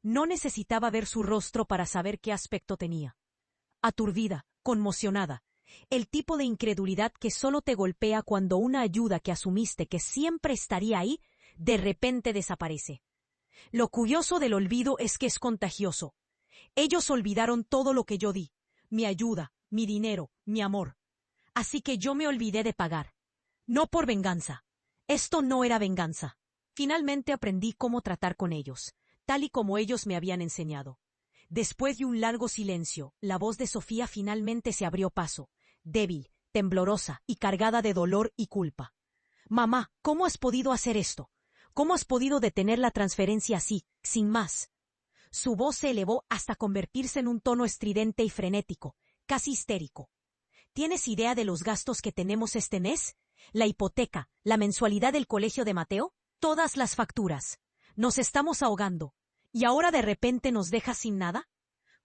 No necesitaba ver su rostro para saber qué aspecto tenía. Aturdida, conmocionada. El tipo de incredulidad que solo te golpea cuando una ayuda que asumiste que siempre estaría ahí, de repente desaparece. Lo curioso del olvido es que es contagioso. Ellos olvidaron todo lo que yo di, mi ayuda, mi dinero, mi amor. Así que yo me olvidé de pagar. No por venganza. Esto no era venganza. Finalmente aprendí cómo tratar con ellos, tal y como ellos me habían enseñado. Después de un largo silencio, la voz de Sofía finalmente se abrió paso, débil, temblorosa y cargada de dolor y culpa. Mamá, ¿cómo has podido hacer esto? ¿Cómo has podido detener la transferencia así, sin más? Su voz se elevó hasta convertirse en un tono estridente y frenético, casi histérico. ¿Tienes idea de los gastos que tenemos este mes? ¿La hipoteca, la mensualidad del colegio de Mateo? Todas las facturas. Nos estamos ahogando. ¿Y ahora de repente nos dejas sin nada?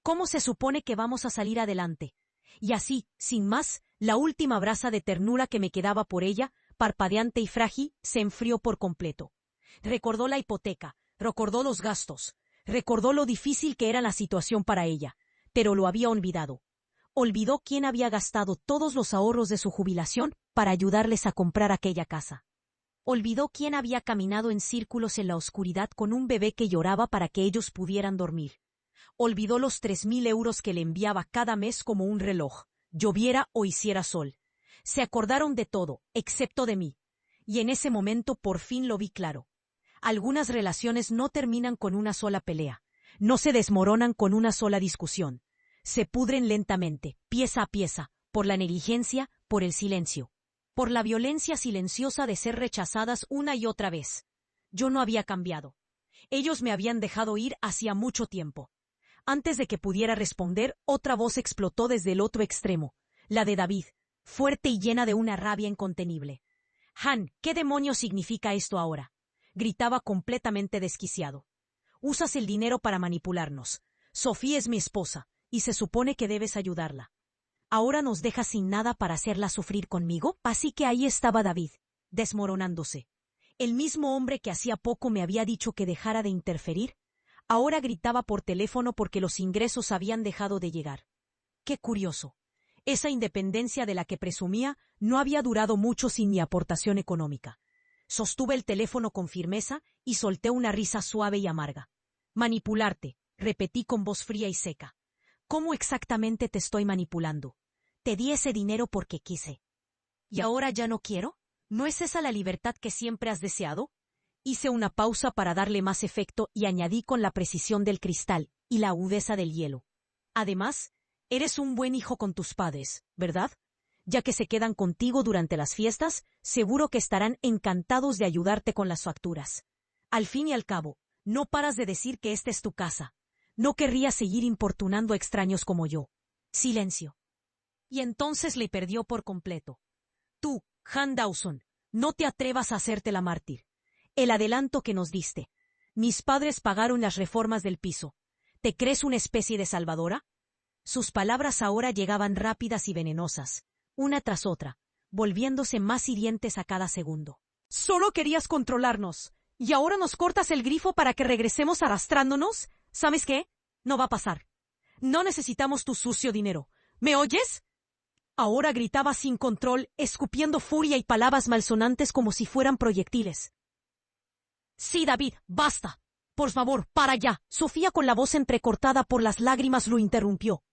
¿Cómo se supone que vamos a salir adelante? Y así, sin más, la última brasa de ternura que me quedaba por ella, parpadeante y frágil, se enfrió por completo. Recordó la hipoteca, recordó los gastos, recordó lo difícil que era la situación para ella, pero lo había olvidado. Olvidó quién había gastado todos los ahorros de su jubilación para ayudarles a comprar aquella casa. Olvidó quién había caminado en círculos en la oscuridad con un bebé que lloraba para que ellos pudieran dormir. Olvidó los 3.000 euros que le enviaba cada mes como un reloj, lloviera o hiciera sol. Se acordaron de todo, excepto de mí. Y en ese momento por fin lo vi claro. Algunas relaciones no terminan con una sola pelea, no se desmoronan con una sola discusión. Se pudren lentamente, pieza a pieza, por la negligencia, por el silencio, por la violencia silenciosa de ser rechazadas una y otra vez. Yo no había cambiado. Ellos me habían dejado ir hacía mucho tiempo. Antes de que pudiera responder, otra voz explotó desde el otro extremo, la de David, fuerte y llena de una rabia incontenible. Han, ¿qué demonios significa esto ahora? Gritaba completamente desquiciado. Usas el dinero para manipularnos. Sofía es mi esposa, y se supone que debes ayudarla. ¿Ahora nos dejas sin nada para hacerla sufrir conmigo? Así que ahí estaba David, desmoronándose. El mismo hombre que hacía poco me había dicho que dejara de interferir, ahora gritaba por teléfono porque los ingresos habían dejado de llegar. Qué curioso. Esa independencia de la que presumía no había durado mucho sin mi aportación económica. Sostuve el teléfono con firmeza y solté una risa suave y amarga. Manipularte, repetí con voz fría y seca. ¿Cómo exactamente te estoy manipulando? Te di ese dinero porque quise. ¿Y ahora ya no quiero? ¿No es esa la libertad que siempre has deseado? Hice una pausa para darle más efecto y añadí con la precisión del cristal y la agudeza del hielo. Además, eres un buen hijo con tus padres, ¿verdad? Ya que se quedan contigo durante las fiestas, seguro que estarán encantados de ayudarte con las facturas. Al fin y al cabo, no paras de decir que esta es tu casa. No querrías seguir importunando a extraños como yo. Silencio. Y entonces le perdió por completo. Tú, Han Dawson, no te atrevas a hacerte la mártir. El adelanto que nos diste. Mis padres pagaron las reformas del piso. ¿Te crees una especie de salvadora? Sus palabras ahora llegaban rápidas y venenosas, una tras otra, volviéndose más hirientes a cada segundo. Solo querías controlarnos, y ahora nos cortas el grifo para que regresemos arrastrándonos. ¿Sabes qué? No va a pasar. No necesitamos tu sucio dinero. ¿Me oyes? Ahora gritaba sin control, escupiendo furia y palabras malsonantes como si fueran proyectiles. Sí, David, basta. Por favor, para ya. Sofía, con la voz entrecortada por las lágrimas, lo interrumpió,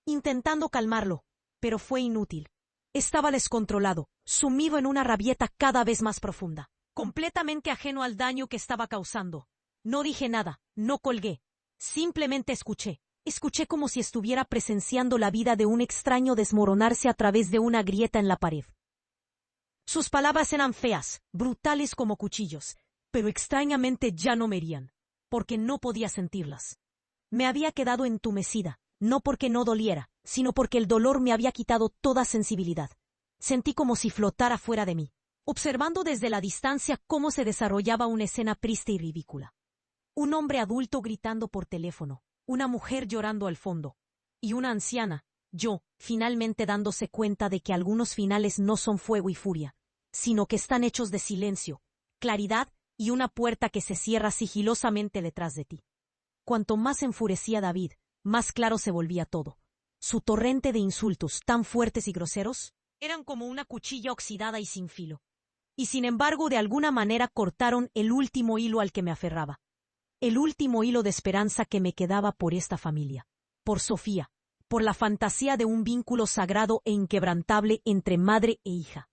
intentando calmarlo, pero fue inútil. Estaba descontrolado, sumido en una rabieta cada vez más profunda, completamente ajeno al daño que estaba causando. No dije nada, no colgué. Simplemente escuché. Escuché como si estuviera presenciando la vida de un extraño desmoronarse a través de una grieta en la pared. Sus palabras eran feas, brutales como cuchillos, pero extrañamente ya no me herían, porque no podía sentirlas. Me había quedado entumecida, no porque no doliera, sino porque el dolor me había quitado toda sensibilidad. Sentí como si flotara fuera de mí, observando desde la distancia cómo se desarrollaba una escena triste y ridícula. Un hombre adulto gritando por teléfono, una mujer llorando al fondo, y una anciana, yo, finalmente dándose cuenta de que algunos finales no son fuego y furia, sino que están hechos de silencio, claridad y una puerta que se cierra sigilosamente detrás de ti. Cuanto más enfurecía David, más claro se volvía todo. Su torrente de insultos, tan fuertes y groseros, eran como una cuchilla oxidada y sin filo. Y sin embargo, de alguna manera cortaron el último hilo al que me aferraba. el último hilo de esperanza que me quedaba por esta familia, por Sofía, por la fantasía de un vínculo sagrado e inquebrantable entre madre e hija.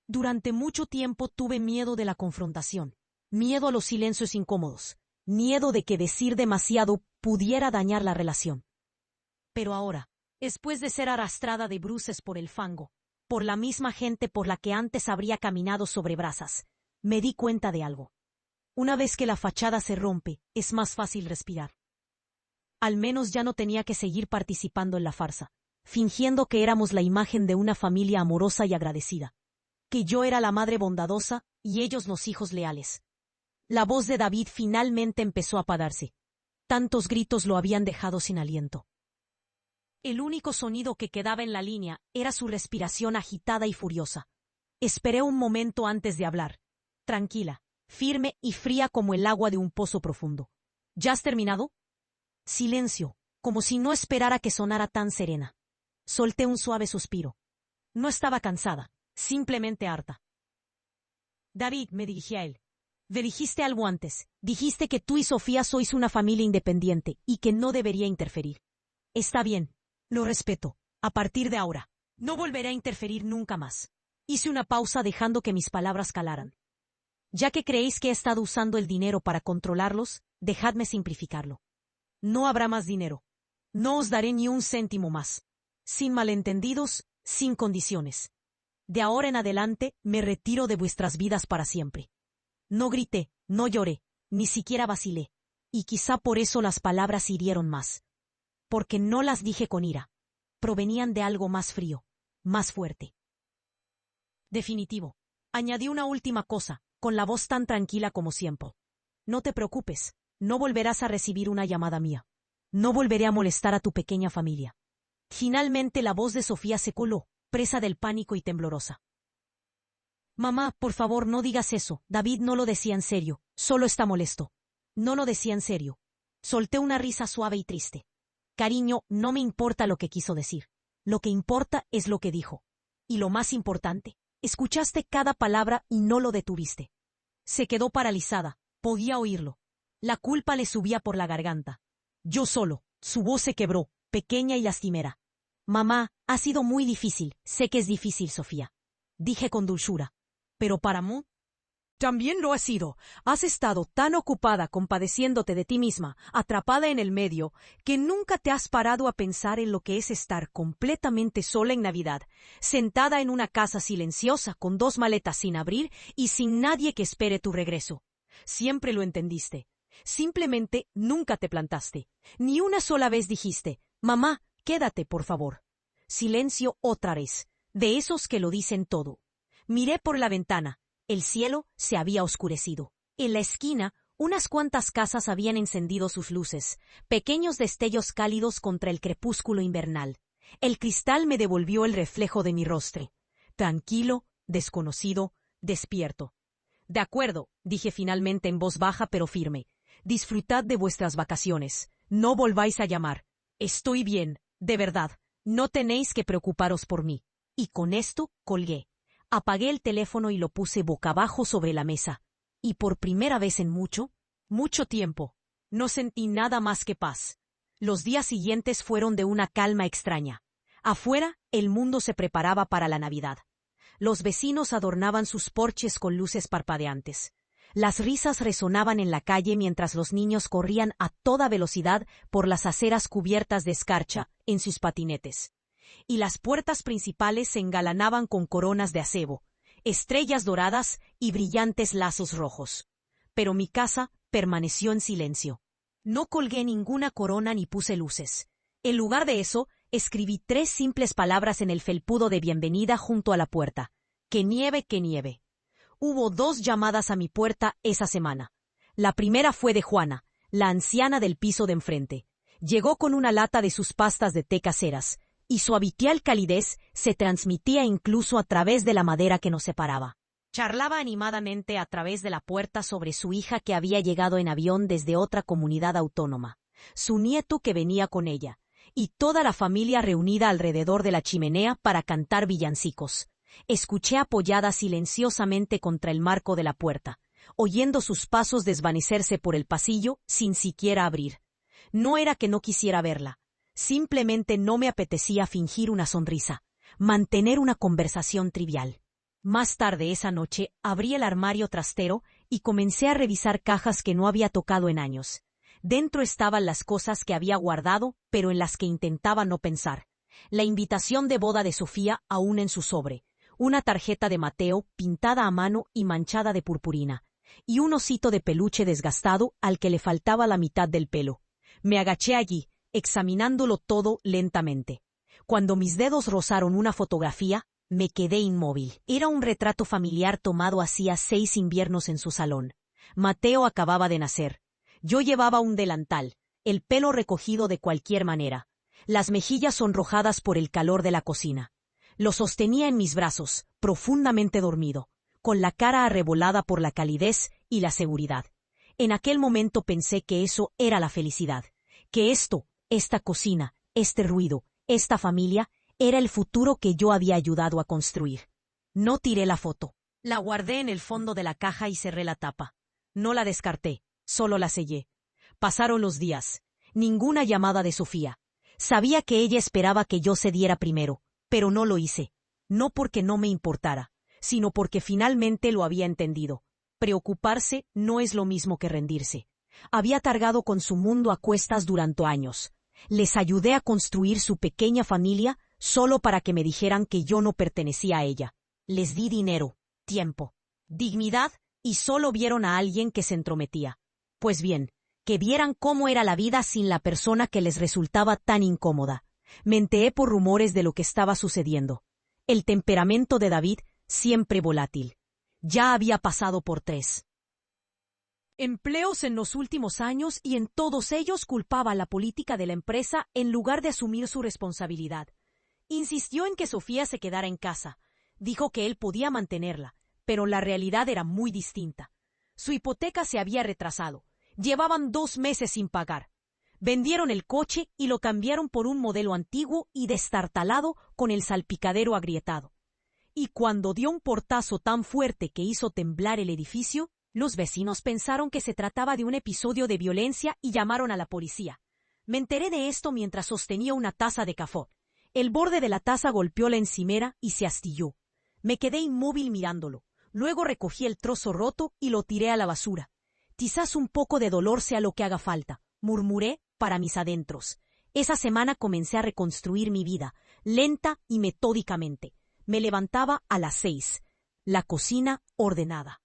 Durante mucho tiempo tuve miedo de la confrontación, miedo a los silencios incómodos, miedo de que decir demasiado pudiera dañar la relación. Pero ahora, después de ser arrastrada de bruces por el fango, por la misma gente por la que antes habría caminado sobre brasas, me di cuenta de algo. Una vez que la fachada se rompe, es más fácil respirar. Al menos ya no tenía que seguir participando en la farsa, fingiendo que éramos la imagen de una familia amorosa y agradecida, que yo era la madre bondadosa y ellos los hijos leales. La voz de David finalmente empezó a apagarse. Tantos gritos lo habían dejado sin aliento. El único sonido que quedaba en la línea era su respiración agitada y furiosa. Esperé un momento antes de hablar, tranquila, firme y fría como el agua de un pozo profundo. ¿Ya has terminado? Silencio, como si no esperara que sonara tan serena. Solté un suave suspiro. No estaba cansada, simplemente harta. David, me dirigí a él. Me dijiste algo antes. Dijiste que tú y Sofía sois una familia independiente y que no debería interferir. Está bien. Lo respeto. A partir de ahora, no volveré a interferir nunca más. Hice una pausa dejando que mis palabras calaran. Ya que creéis que he estado usando el dinero para controlarlos, dejadme simplificarlo. No habrá más dinero. No os daré ni un céntimo más. Sin malentendidos, sin condiciones. De ahora en adelante, me retiro de vuestras vidas para siempre. No grité, no lloré, ni siquiera vacilé. Y quizá por eso las palabras hirieron más. Porque no las dije con ira. Provenían de algo más frío, más fuerte. Definitivo. Añadí una última cosa, con la voz tan tranquila como siempre. No te preocupes, no volverás a recibir una llamada mía. No volveré a molestar a tu pequeña familia. Finalmente la voz de Sofía se coló, presa del pánico y temblorosa. Mamá, por favor, no digas eso. David no lo decía en serio, solo está molesto. No lo decía en serio. Solté una risa suave y triste. Cariño, no me importa lo que quiso decir. Lo que importa es lo que dijo. Y lo más importante, escuchaste cada palabra y no lo detuviste. Se quedó paralizada, podía oírlo. La culpa le subía por la garganta. Yo solo, su voz se quebró, pequeña y lastimera. Mamá, ha sido muy difícil, sé que es difícil, Sofía. Dije con dulzura. Pero para mí, también lo ha sido. Has estado tan ocupada compadeciéndote de ti misma, atrapada en el medio, que nunca te has parado a pensar en lo que es estar completamente sola en Navidad, sentada en una casa silenciosa con 2 maletas sin abrir y sin nadie que espere tu regreso. Siempre lo entendiste. Simplemente nunca te plantaste. Ni una sola vez dijiste, mamá, quédate, por favor. Silencio otra vez, de esos que lo dicen todo. Miré por la ventana. El cielo se había oscurecido. En la esquina, unas cuantas casas habían encendido sus luces, pequeños destellos cálidos contra el crepúsculo invernal. El cristal me devolvió el reflejo de mi rostro. Tranquilo, desconocido, despierto. De acuerdo, dije finalmente en voz baja pero firme. Disfrutad de vuestras vacaciones. No volváis a llamar. Estoy bien, de verdad. No tenéis que preocuparos por mí. Y con esto colgué. Apagué el teléfono y lo puse boca abajo sobre la mesa. Y por primera vez en mucho tiempo, no sentí nada más que paz. Los días siguientes fueron de una calma extraña. Afuera, el mundo se preparaba para la Navidad. Los vecinos adornaban sus porches con luces parpadeantes. Las risas resonaban en la calle mientras los niños corrían a toda velocidad por las aceras cubiertas de escarcha en sus patinetes. Y las puertas principales se engalanaban con coronas de acebo, estrellas doradas y brillantes lazos rojos. Pero mi casa permaneció en silencio. No colgué ninguna corona ni puse luces. En lugar de eso, escribí 3 simples palabras en el felpudo de bienvenida junto a la puerta. ¡Que nieve, que nieve! Hubo 2 llamadas a mi puerta esa semana. La primera fue de Juana, la anciana del piso de enfrente. Llegó con una lata de sus pastas de té caseras, y su habitual calidez se transmitía incluso a través de la madera que nos separaba. Charlaba animadamente a través de la puerta sobre su hija que había llegado en avión desde otra comunidad autónoma, su nieto que venía con ella, y toda la familia reunida alrededor de la chimenea para cantar villancicos. Escuché apoyada silenciosamente contra el marco de la puerta, oyendo sus pasos desvanecerse por el pasillo sin siquiera abrir. No era que no quisiera verla, simplemente no me apetecía fingir una sonrisa, mantener una conversación trivial. Más tarde esa noche abrí el armario trastero y comencé a revisar cajas que no había tocado en años. Dentro estaban las cosas que había guardado, pero en las que intentaba no pensar. La invitación de boda de Sofía aún en su sobre, una tarjeta de Mateo pintada a mano y manchada de purpurina, y un osito de peluche desgastado al que le faltaba la mitad del pelo. Me agaché allí, examinándolo todo lentamente. Cuando mis dedos rozaron una fotografía, me quedé inmóvil. Era un retrato familiar tomado hacía 6 inviernos en su salón. Mateo acababa de nacer. Yo llevaba un delantal, el pelo recogido de cualquier manera, las mejillas sonrojadas por el calor de la cocina. Lo sostenía en mis brazos, profundamente dormido, con la cara arrebolada por la calidez y la seguridad. En aquel momento pensé que eso era la felicidad, que esta cocina, este ruido, esta familia, era el futuro que yo había ayudado a construir. No tiré la foto. La guardé en el fondo de la caja y cerré la tapa. No la descarté, solo la sellé. Pasaron los días. Ninguna llamada de Sofía. Sabía que ella esperaba que yo cediera primero, pero no lo hice. No porque no me importara, sino porque finalmente lo había entendido. Preocuparse no es lo mismo que rendirse. Había cargado con su mundo a cuestas durante años. Les ayudé a construir su pequeña familia solo para que me dijeran que yo no pertenecía a ella. Les di dinero, tiempo, dignidad y solo vieron a alguien que se entrometía. Pues bien, que vieran cómo era la vida sin la persona que les resultaba tan incómoda. Me enteré por rumores de lo que estaba sucediendo. El temperamento de David, siempre volátil. Ya había pasado por 3 empleos en los últimos años y en todos ellos culpaba a la política de la empresa en lugar de asumir su responsabilidad. Insistió en que Sofía se quedara en casa. Dijo que él podía mantenerla, pero la realidad era muy distinta. Su hipoteca se había retrasado. Llevaban 2 meses sin pagar. Vendieron el coche y lo cambiaron por un modelo antiguo y destartalado con el salpicadero agrietado. Y cuando dio un portazo tan fuerte que hizo temblar el edificio, los vecinos pensaron que se trataba de un episodio de violencia y llamaron a la policía. Me enteré de esto mientras sostenía una taza de café. El borde de la taza golpeó la encimera y se astilló. Me quedé inmóvil mirándolo. Luego recogí el trozo roto y lo tiré a la basura. Quizás un poco de dolor sea lo que haga falta, murmuré para mis adentros. Esa semana comencé a reconstruir mi vida, lenta y metódicamente. Me levantaba a las 6. La cocina ordenada.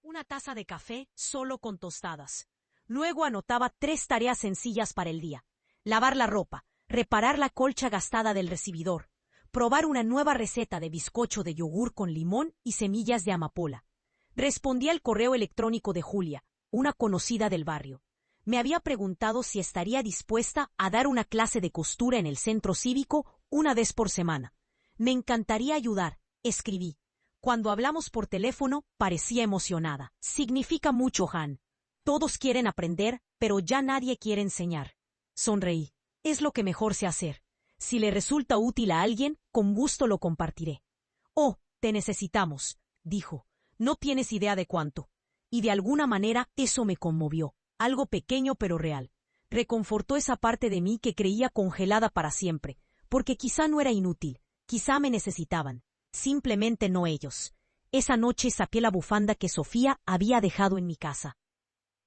Una taza de café solo con tostadas. Luego anotaba 3 tareas sencillas para el día. Lavar la ropa, reparar la colcha gastada del recibidor, probar una nueva receta de bizcocho de yogur con limón y semillas de amapola. Respondí al correo electrónico de Julia, una conocida del barrio. Me había preguntado si estaría dispuesta a dar una clase de costura en el centro cívico una vez por semana. Me encantaría ayudar, escribí. Cuando hablamos por teléfono, parecía emocionada. Significa mucho, Han. Todos quieren aprender, pero ya nadie quiere enseñar. Sonreí. Es lo que mejor sé hacer. Si le resulta útil a alguien, con gusto lo compartiré. Oh, te necesitamos, dijo. No tienes idea de cuánto. Y de alguna manera eso me conmovió. Algo pequeño pero real. Reconfortó esa parte de mí que creía congelada para siempre, porque quizá no era inútil, quizá me necesitaban. Simplemente no ellos. Esa noche saqué la bufanda que Sofía había dejado en mi casa.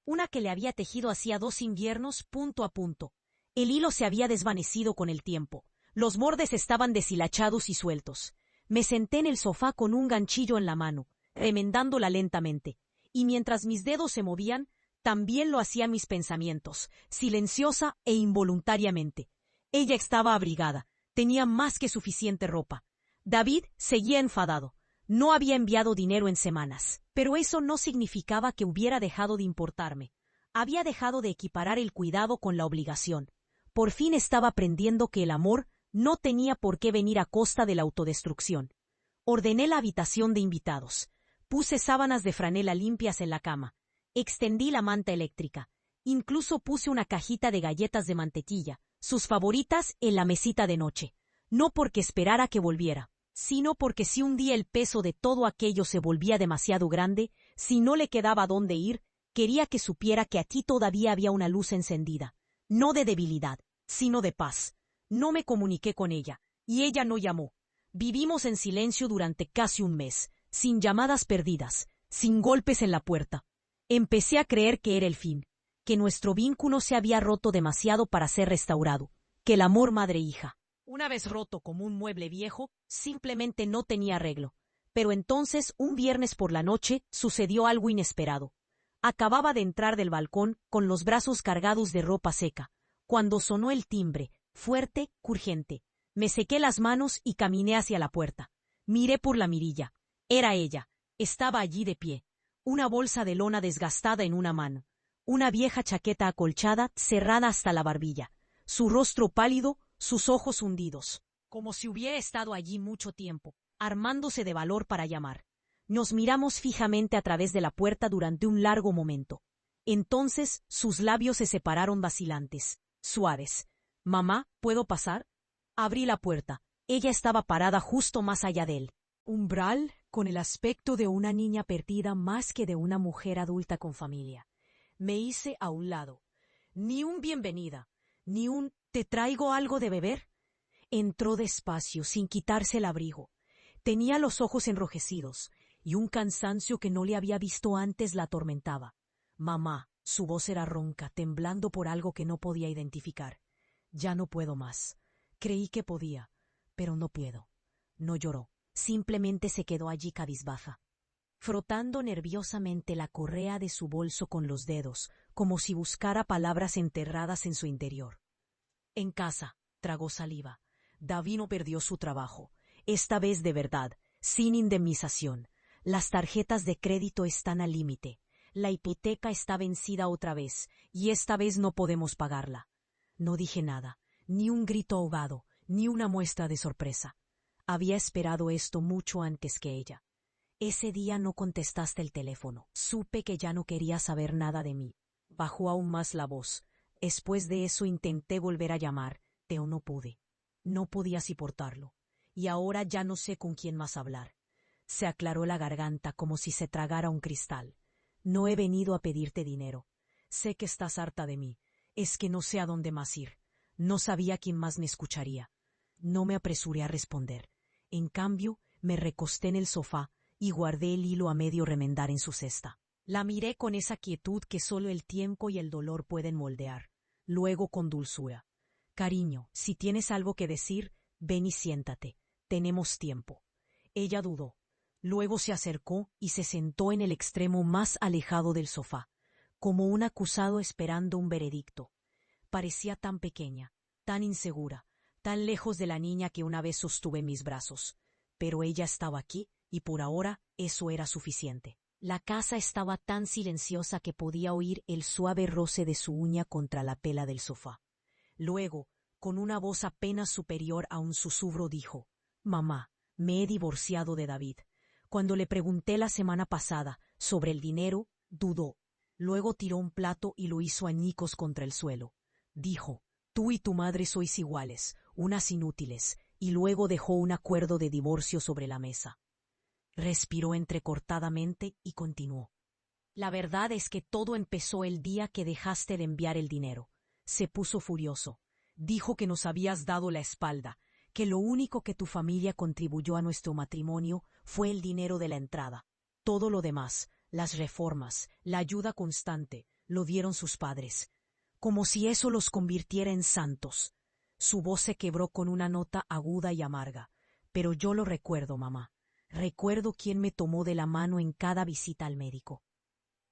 Una que le había tejido hacía 2 inviernos, punto a punto. El hilo se había desvanecido con el tiempo. Los bordes estaban deshilachados y sueltos. Me senté en el sofá con un ganchillo en la mano, remendándola lentamente. Y mientras mis dedos se movían, también lo hacían mis pensamientos, silenciosa e involuntariamente. Ella estaba abrigada. Tenía más que suficiente ropa. David seguía enfadado. No había enviado dinero en semanas, pero eso no significaba que hubiera dejado de importarme. Había dejado de equiparar el cuidado con la obligación. Por fin estaba aprendiendo que el amor no tenía por qué venir a costa de la autodestrucción. Ordené la habitación de invitados. Puse sábanas de franela limpias en la cama. Extendí la manta eléctrica. Incluso puse una cajita de galletas de mantequilla, sus favoritas, en la mesita de noche. No porque esperara que volviera, sino porque si un día el peso de todo aquello se volvía demasiado grande, Si no le quedaba dónde ir, quería que supiera que aquí todavía había una luz encendida, no de debilidad, sino de paz. No me comuniqué con ella, y ella no llamó. Vivimos en silencio durante casi un mes, sin llamadas perdidas, sin golpes en la puerta. Empecé a creer que era el fin, que nuestro vínculo se había roto demasiado para ser restaurado, que el amor madre-hija, una vez roto como un mueble viejo, simplemente no tenía arreglo. Pero entonces, un viernes por la noche, sucedió algo inesperado. Acababa de entrar del balcón con los brazos cargados de ropa seca, cuando sonó el timbre, fuerte, urgente. Me sequé las manos y caminé hacia la puerta. Miré por la mirilla. Era ella. Estaba allí de pie. Una bolsa de lona desgastada en una mano. Una vieja chaqueta acolchada, cerrada hasta la barbilla. Su rostro pálido, sus ojos hundidos. Como si hubiera estado allí mucho tiempo, armándose de valor para llamar. Nos miramos fijamente a través de la puerta durante un largo momento. Entonces sus labios se separaron vacilantes, suaves. «Mamá, ¿puedo pasar?» Abrí la puerta. Ella estaba parada justo más allá de él. Umbral, con el aspecto de una niña perdida más que de una mujer adulta con familia. Me hice a un lado. Ni un bienvenida, ni un «¿te traigo algo de beber?» Entró despacio, sin quitarse el abrigo. Tenía los ojos enrojecidos, y un cansancio que no le había visto antes la atormentaba. «Mamá», su voz era ronca, temblando por algo que no podía identificar. «Ya no puedo más. Creí que podía, pero no puedo». No lloró, simplemente se quedó allí cabizbaja, frotando nerviosamente la correa de su bolso con los dedos, como si buscara palabras enterradas en su interior. En casa, tragó saliva. Davino perdió su trabajo, esta vez de verdad, sin indemnización. Las tarjetas de crédito están al límite. La hipoteca está vencida otra vez, y esta vez no podemos pagarla. No dije nada, ni un grito ahogado, ni una muestra de sorpresa. Había esperado esto mucho antes que ella. Ese día no contestaste el teléfono. Supe que ya no querías saber nada de mí. Bajó aún más la voz. Después de eso intenté volver a llamar, pero no pude. No podía soportarlo. Y ahora ya no sé con quién más hablar. Se aclaró la garganta como si se tragara un cristal. No he venido a pedirte dinero. Sé que estás harta de mí. Es que no sé a dónde más ir. No sabía quién más me escucharía. No me apresuré a responder. En cambio, me recosté en el sofá y guardé el hilo a medio remendar en su cesta. La miré con esa quietud que solo el tiempo y el dolor pueden moldear. Luego con dulzura. «Cariño, si tienes algo que decir, ven y siéntate. Tenemos tiempo». Ella dudó. Luego se acercó y se sentó en el extremo más alejado del sofá, como un acusado esperando un veredicto. Parecía tan pequeña, tan insegura, tan lejos de la niña que una vez sostuve en mis brazos. Pero ella estaba aquí, y por ahora eso era suficiente. La casa estaba tan silenciosa que podía oír el suave roce de su uña contra la pela del sofá. Luego, con una voz apenas superior a un susurro, dijo: «Mamá, me he divorciado de David. Cuando le pregunté la semana pasada sobre el dinero, dudó. Luego tiró un plato y lo hizo añicos contra el suelo. Dijo: «Tú y tu madre sois iguales, unas inútiles», y luego dejó un acuerdo de divorcio sobre la mesa. Respiró entrecortadamente y continuó: «La verdad es que todo empezó el día que dejaste de enviar el dinero». Se puso furioso. Dijo que nos habías dado la espalda, que lo único que tu familia contribuyó a nuestro matrimonio fue el dinero de la entrada. Todo lo demás, las reformas, la ayuda constante, lo dieron sus padres. Como si eso los convirtiera en santos. Su voz se quebró con una nota aguda y amarga. «Pero yo lo recuerdo, mamá. Recuerdo quién me tomó de la mano en cada visita al médico.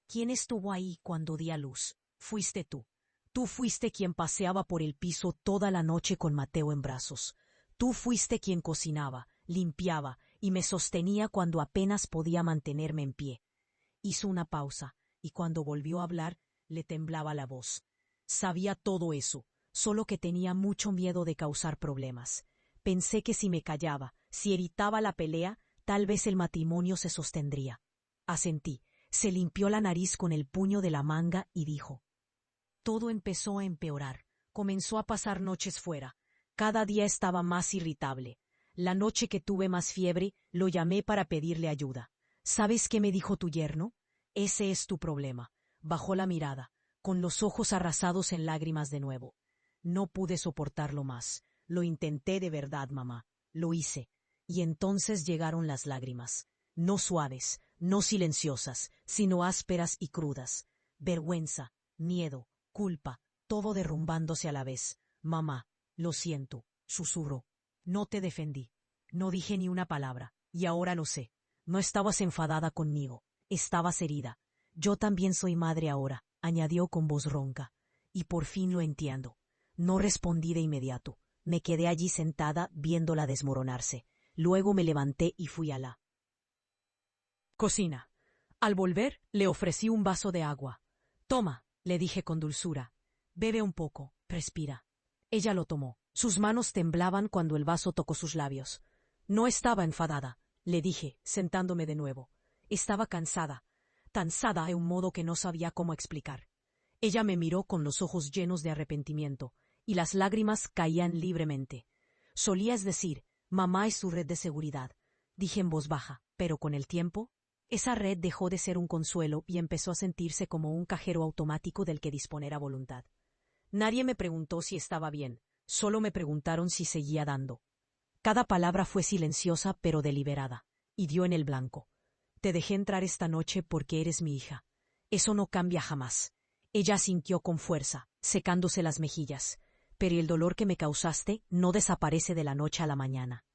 ¿Quién estuvo ahí cuando di a luz? Fuiste tú. Tú fuiste quien paseaba por el piso toda la noche con Mateo en brazos. Tú fuiste quien cocinaba, limpiaba y me sostenía cuando apenas podía mantenerme en pie». Hizo una pausa, y cuando volvió a hablar, le temblaba la voz. Sabía todo eso, solo que tenía mucho miedo de causar problemas. Pensé que si me callaba, si evitaba la pelea, tal vez el matrimonio se sostendría. Asentí. Se limpió la nariz con el puño de la manga y dijo: «Todo empezó a empeorar. Comenzó a pasar noches fuera. Cada día estaba más irritable. La noche que tuve más fiebre, lo llamé para pedirle ayuda. ¿Sabes qué me dijo tu yerno? Ese es tu problema. Bajó la mirada, con los ojos arrasados en lágrimas de nuevo. No pude soportarlo más. Lo intenté de verdad, mamá. Lo hice. Y entonces llegaron las lágrimas. No suaves, no silenciosas, sino ásperas y crudas. Vergüenza, miedo, culpa, todo derrumbándose a la vez. Mamá, lo siento, susurró. No te defendí. No dije ni una palabra. Y ahora lo sé. No estabas enfadada conmigo. Estabas herida. Yo también soy madre ahora, añadió con voz ronca. Y por fin lo entiendo. No respondí de inmediato. Me quedé allí sentada viéndola desmoronarse. Luego me levanté y fui a la cocina. Al volver, le ofrecí un vaso de agua. Toma, le dije con dulzura. Bebe un poco, respira. Ella lo tomó. Sus manos temblaban cuando el vaso tocó sus labios. No estaba enfadada, le dije, sentándome de nuevo. Estaba cansada de un modo que no sabía cómo explicar. Ella me miró con los ojos llenos de arrepentimiento, y las lágrimas caían libremente. Solías decir, mamá es su red de seguridad, dije en voz baja, pero con el tiempo, esa red dejó de ser un consuelo y empezó a sentirse como un cajero automático del que disponer a voluntad. Nadie me preguntó si estaba bien, solo me preguntaron si seguía dando. Cada palabra fue silenciosa pero deliberada, y dio en el blanco. Te dejé entrar esta noche porque eres mi hija. Eso no cambia jamás. Ella asintió con fuerza, secándose las mejillas. Pero el dolor que me causaste no desaparece de la noche a la mañana.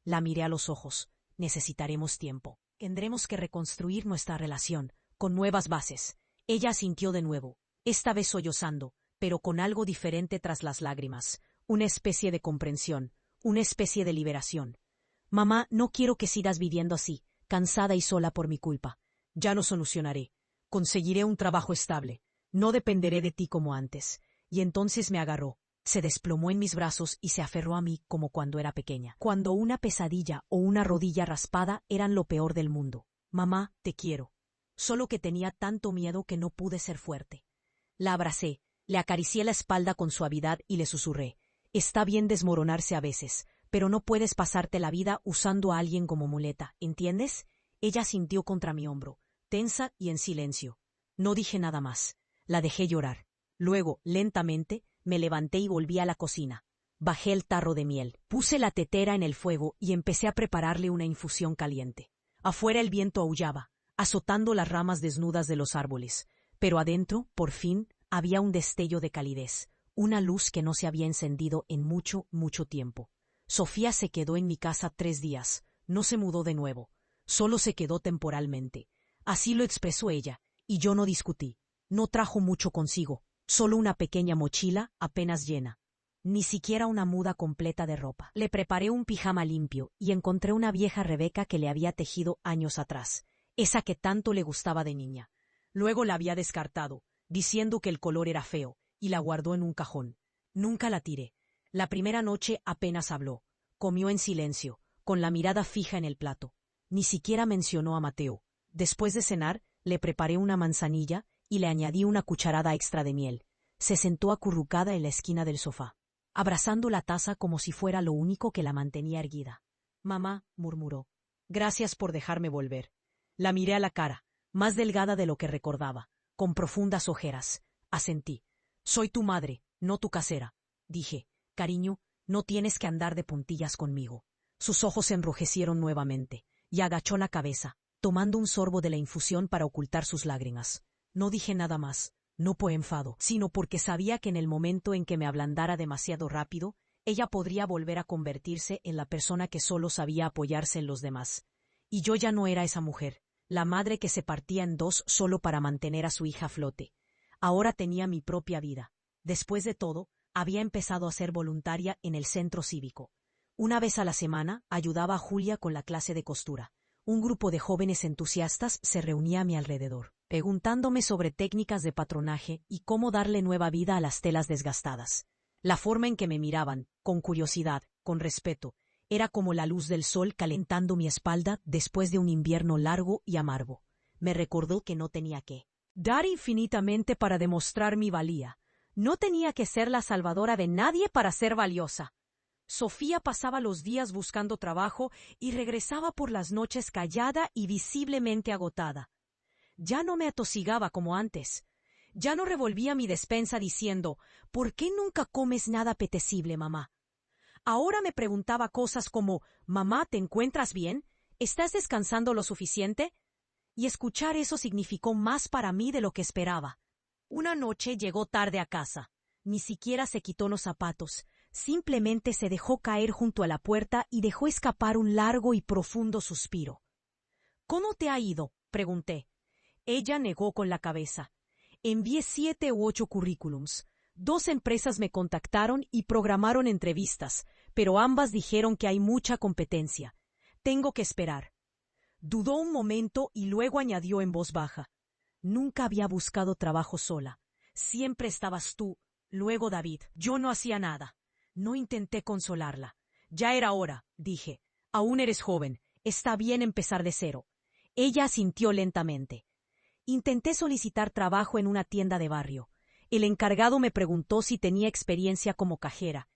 La miré a los ojos. Necesitaremos tiempo. Tendremos que reconstruir nuestra relación, con nuevas bases. Ella asintió de nuevo, esta vez sollozando, pero con algo diferente tras las lágrimas. Una especie de comprensión, una especie de liberación. Mamá, no quiero que sigas viviendo así, cansada y sola por mi culpa. Ya lo solucionaré. Conseguiré un trabajo estable. No dependeré de ti como antes. Y entonces me agarró. Se desplomó en mis brazos y se aferró a mí como cuando era pequeña. Cuando una pesadilla o una rodilla raspada eran lo peor del mundo. Mamá, te quiero. Solo que tenía tanto miedo que no pude ser fuerte. La abracé, le acaricié la espalda con suavidad y le susurré. Está bien desmoronarse a veces, pero no puedes pasarte la vida usando a alguien como muleta, ¿entiendes? Ella sintió contra mi hombro, tensa y en silencio. No dije nada más. La dejé llorar. Luego, lentamente, me levanté y volví a la cocina. Bajé el tarro de miel, puse la tetera en el fuego y empecé a prepararle una infusión caliente. Afuera el viento aullaba, azotando las ramas desnudas de los árboles, pero adentro, por fin, había un destello de calidez, una luz que no se había encendido en mucho, mucho tiempo. Sofía se quedó en mi casa 3 días, no se mudó de nuevo, solo se quedó temporalmente. Así lo expresó ella, y yo no discutí. No trajo mucho consigo, solo una pequeña mochila apenas llena. Ni siquiera una muda completa de ropa. Le preparé un pijama limpio y encontré una vieja Rebeca que le había tejido años atrás, esa que tanto le gustaba de niña. Luego la había descartado, diciendo que el color era feo, y la guardó en un cajón. Nunca la tiré. La primera noche apenas habló. Comió en silencio, con la mirada fija en el plato. Ni siquiera mencionó a Mateo. Después de cenar, le preparé una manzanilla y le añadí una cucharada extra de miel. Se sentó acurrucada en la esquina del sofá, abrazando la taza como si fuera lo único que la mantenía erguida. Mamá, murmuró. Gracias por dejarme volver. La miré a la cara, más delgada de lo que recordaba, con profundas ojeras. Asentí. Soy tu madre, no tu casera. Dije, cariño, no tienes que andar de puntillas conmigo. Sus ojos se enrojecieron nuevamente, y agachó la cabeza, tomando un sorbo de la infusión para ocultar sus lágrimas. No dije nada más, no por enfado, sino porque sabía que en el momento en que me ablandara demasiado rápido, ella podría volver a convertirse en la persona que solo sabía apoyarse en los demás. Y yo ya no era esa mujer, la madre que se partía en dos solo para mantener a su hija a flote. Ahora tenía mi propia vida. Después de todo, había empezado a ser voluntaria en el centro cívico. Una vez a la semana ayudaba a Julia con la clase de costura. Un grupo de jóvenes entusiastas se reunía a mi alrededor, preguntándome sobre técnicas de patronaje y cómo darle nueva vida a las telas desgastadas. La forma en que me miraban, con curiosidad, con respeto, era como la luz del sol calentando mi espalda después de un invierno largo y amargo. Me recordó que no tenía que dar infinitamente para demostrar mi valía. No tenía que ser la salvadora de nadie para ser valiosa. Sofía pasaba los días buscando trabajo y regresaba por las noches callada y visiblemente agotada. Ya no me atosigaba como antes. Ya no revolvía mi despensa diciendo, ¿por qué nunca comes nada apetecible, mamá? Ahora me preguntaba cosas como, mamá, ¿te encuentras bien? ¿Estás descansando lo suficiente? Y escuchar eso significó más para mí de lo que esperaba. Una noche llegó tarde a casa. Ni siquiera se quitó los zapatos. Simplemente se dejó caer junto a la puerta y dejó escapar un largo y profundo suspiro. ¿Cómo te ha ido?, pregunté. Ella negó con la cabeza. Envié 7 u 8 currículums. 2 empresas me contactaron y programaron entrevistas, pero ambas dijeron que hay mucha competencia. Tengo que esperar. Dudó un momento y luego añadió en voz baja. Nunca había buscado trabajo sola. Siempre estabas tú, luego David. Yo no hacía nada. No intenté consolarla. Ya era hora, dije. Aún eres joven. Está bien empezar de cero. Ella asintió lentamente. Intenté solicitar trabajo en una tienda de barrio. El encargado me preguntó si tenía experiencia como cajera,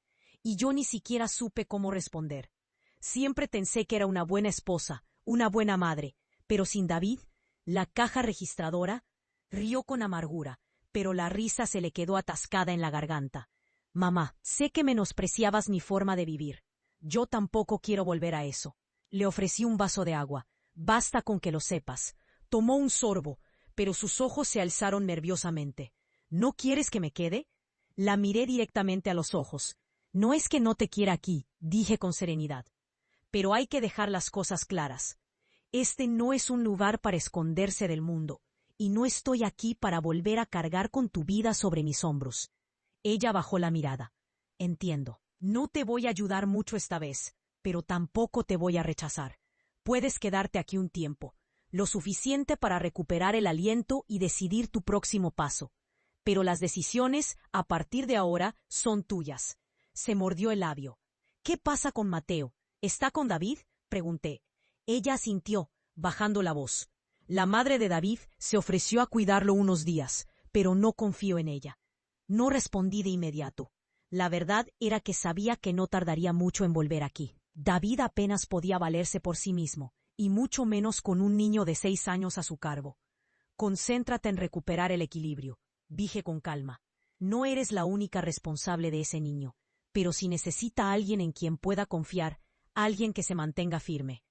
y yo ni siquiera supe cómo responder. Siempre pensé que era una buena esposa, una buena madre, pero sin David, la caja registradora, rió con amargura, pero la risa se le quedó atascada en la garganta. Mamá, sé que menospreciabas mi forma de vivir. Yo tampoco quiero volver a eso. Le ofrecí un vaso de agua. Basta con que lo sepas. Tomó un sorbo, pero sus ojos se alzaron nerviosamente. ¿No quieres que me quede? La miré directamente a los ojos. No es que no te quiera aquí, dije con serenidad. Pero hay que dejar las cosas claras. Este no es un lugar para esconderse del mundo, y no estoy aquí para volver a cargar con tu vida sobre mis hombros. Ella bajó la mirada. Entiendo. No te voy a ayudar mucho esta vez, pero tampoco te voy a rechazar. Puedes quedarte aquí un tiempo, lo suficiente para recuperar el aliento y decidir tu próximo paso. Pero las decisiones, a partir de ahora, son tuyas. Se mordió el labio. ¿Qué pasa con Mateo? ¿Está con David?, pregunté. Ella asintió, bajando la voz. La madre de David se ofreció a cuidarlo unos días, pero no confío en ella. No respondí de inmediato. La verdad era que sabía que no tardaría mucho en volver aquí. David apenas podía valerse por sí mismo, y mucho menos con un niño de 6 años a su cargo. Concéntrate en recuperar el equilibrio, dije con calma. No eres la única responsable de ese niño, pero si necesita a alguien en quien pueda confiar, alguien que se mantenga firme.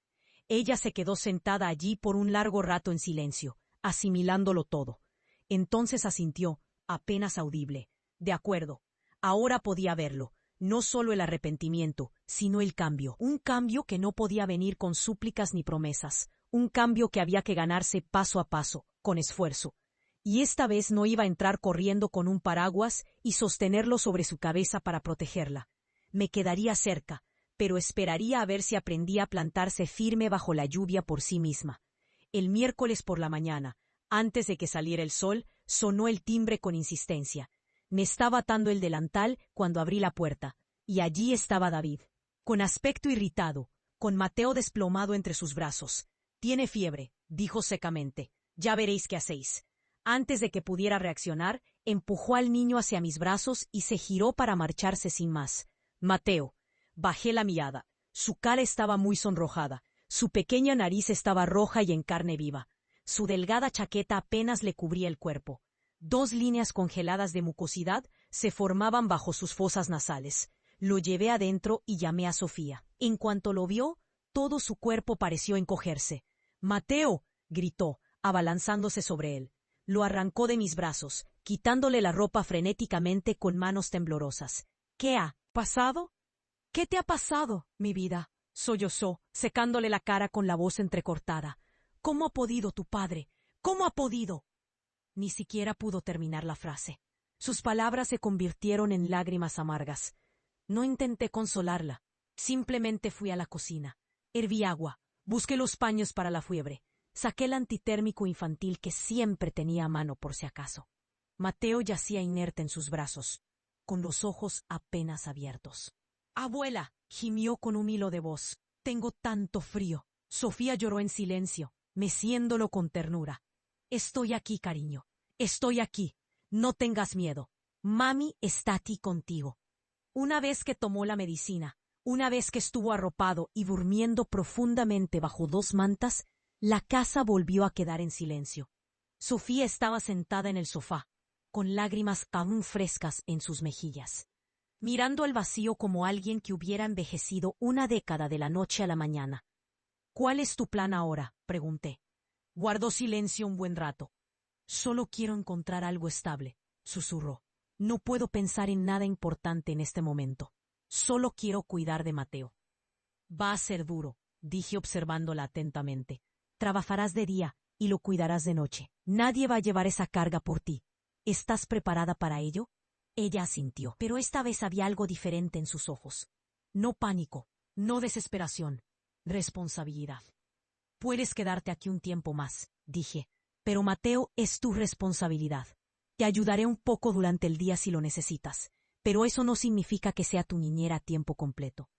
Ella se quedó sentada allí por un largo rato en silencio, asimilándolo todo. Entonces asintió, apenas audible. De acuerdo. Ahora podía verlo. No solo el arrepentimiento, sino el cambio. Un cambio que no podía venir con súplicas ni promesas. Un cambio que había que ganarse paso a paso, con esfuerzo. Y esta vez no iba a entrar corriendo con un paraguas y sostenerlo sobre su cabeza para protegerla. Me quedaría cerca, pero esperaría a ver si aprendía a plantarse firme bajo la lluvia por sí misma. El miércoles por la mañana, antes de que saliera el sol, sonó el timbre con insistencia. Me estaba atando el delantal cuando abrí la puerta, y allí estaba David, con aspecto irritado, con Mateo desplomado entre sus brazos. «Tiene fiebre», dijo secamente. «Ya veréis qué hacéis». Antes de que pudiera reaccionar, empujó al niño hacia mis brazos y se giró para marcharse sin más. «Mateo». Bajé la mirada. Su cara estaba muy sonrojada. Su pequeña nariz estaba roja y en carne viva. Su delgada chaqueta apenas le cubría el cuerpo. 2 líneas congeladas de mucosidad se formaban bajo sus fosas nasales. Lo llevé adentro y llamé a Sofía. En cuanto lo vio, todo su cuerpo pareció encogerse. «¡Mateo!», gritó, abalanzándose sobre él. Lo arrancó de mis brazos, quitándole la ropa frenéticamente con manos temblorosas. «¿Qué ha pasado? ¿Qué te ha pasado, mi vida?», sollozó, secándole la cara con la voz entrecortada. «¿Cómo ha podido tu padre? ¿Cómo ha podido?». Ni siquiera pudo terminar la frase. Sus palabras se convirtieron en lágrimas amargas. No intenté consolarla. Simplemente fui a la cocina. Herví agua. Busqué los paños para la fiebre. Saqué el antitérmico infantil que siempre tenía a mano por si acaso. Mateo yacía inerte en sus brazos, con los ojos apenas abiertos. «Abuela», gimió con un hilo de voz. «Tengo tanto frío». Sofía lloró en silencio, meciéndolo con ternura. «Estoy aquí, cariño. Estoy aquí. No tengas miedo. Mami está aquí contigo». Una vez que tomó la medicina, una vez que estuvo arropado y durmiendo profundamente bajo 2 mantas, la casa volvió a quedar en silencio. Sofía estaba sentada en el sofá, con lágrimas aún frescas en sus mejillas, mirando al vacío como alguien que hubiera envejecido una década de la noche a la mañana. «¿Cuál es tu plan ahora?», pregunté. Guardó silencio un buen rato. «Solo quiero encontrar algo estable», susurró. «No puedo pensar en nada importante en este momento. Solo quiero cuidar de Mateo». «Va a ser duro», dije observándola atentamente. «Trabajarás de día y lo cuidarás de noche. Nadie va a llevar esa carga por ti. ¿Estás preparada para ello?». Ella asintió, pero esta vez había algo diferente en sus ojos. No pánico, no desesperación, responsabilidad. «Puedes quedarte aquí un tiempo más», dije, «pero Mateo es tu responsabilidad. Te ayudaré un poco durante el día si lo necesitas, pero eso no significa que sea tu niñera a tiempo completo.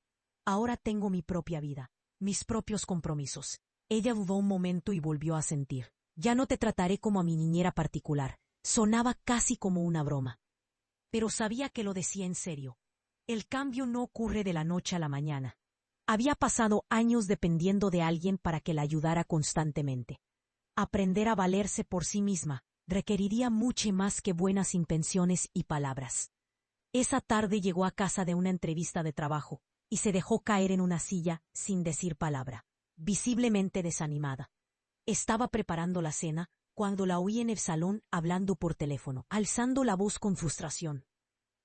Ahora tengo mi propia vida, mis propios compromisos». Ella dudó un momento y volvió a sentir. «Ya no te trataré como a mi niñera particular». Sonaba casi como una broma. Pero sabía que lo decía en serio. El cambio no ocurre de la noche a la mañana. Había pasado años dependiendo de alguien para que la ayudara constantemente. Aprender a valerse por sí misma requeriría mucho más que buenas intenciones y palabras. Esa tarde llegó a casa de una entrevista de trabajo y se dejó caer en una silla sin decir palabra, visiblemente desanimada. Estaba preparando la cena cuando la oí en el salón hablando por teléfono, alzando la voz con frustración.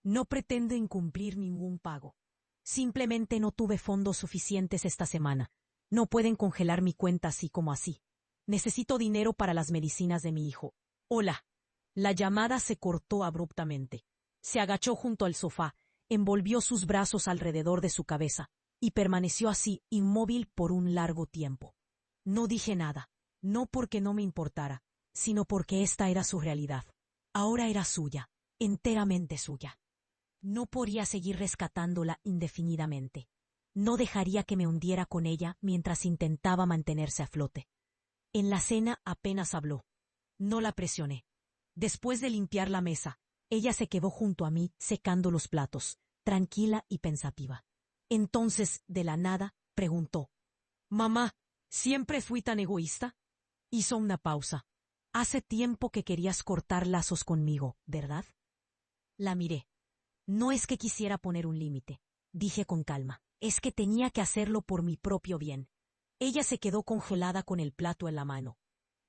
«No pretendo incumplir ningún pago. Simplemente no tuve fondos suficientes esta semana. No pueden congelar mi cuenta así como así. Necesito dinero para las medicinas de mi hijo». «Hola». La llamada se cortó abruptamente. Se agachó junto al sofá, envolvió sus brazos alrededor de su cabeza y permaneció así, inmóvil por un largo tiempo. No dije nada, no porque no me importara, sino porque esta era su realidad. Ahora era suya, enteramente suya. No podía seguir rescatándola indefinidamente. No dejaría que me hundiera con ella mientras intentaba mantenerse a flote. En la cena apenas habló. No la presioné. Después de limpiar la mesa, ella se quedó junto a mí secando los platos, tranquila y pensativa. Entonces, de la nada, preguntó: «Mamá, ¿siempre fui tan egoísta?». Hizo una pausa. «Hace tiempo que querías cortar lazos conmigo, ¿verdad?». La miré. «No es que quisiera poner un límite», dije con calma. «Es que tenía que hacerlo por mi propio bien». Ella se quedó congelada con el plato en la mano.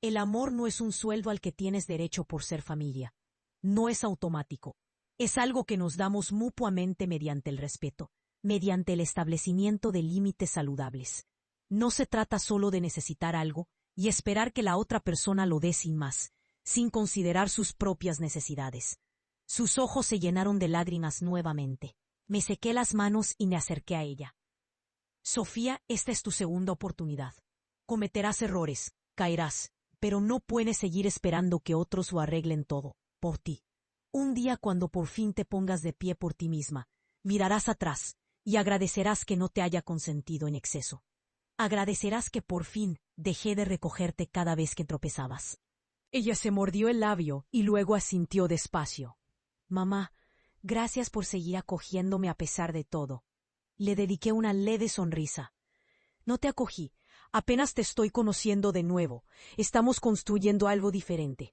«El amor no es un sueldo al que tienes derecho por ser familia. No es automático. Es algo que nos damos mutuamente mediante el respeto, mediante el establecimiento de límites saludables. No se trata solo de necesitar algo y esperar que la otra persona lo dé sin más, sin considerar sus propias necesidades». Sus ojos se llenaron de lágrimas nuevamente. Me sequé las manos y me acerqué a ella. «Sofía, esta es tu segunda oportunidad. Cometerás errores, caerás, pero no puedes seguir esperando que otros lo arreglen todo, por ti. Un día cuando por fin te pongas de pie por ti misma, mirarás atrás y agradecerás que no te haya consentido en exceso. Agradecerás que por fin dejé de recogerte cada vez que tropezabas». Ella se mordió el labio y luego asintió despacio. «Mamá, gracias por seguir acogiéndome a pesar de todo». Le dediqué una leve sonrisa. «No te acogí, apenas te estoy conociendo de nuevo. Estamos construyendo algo diferente».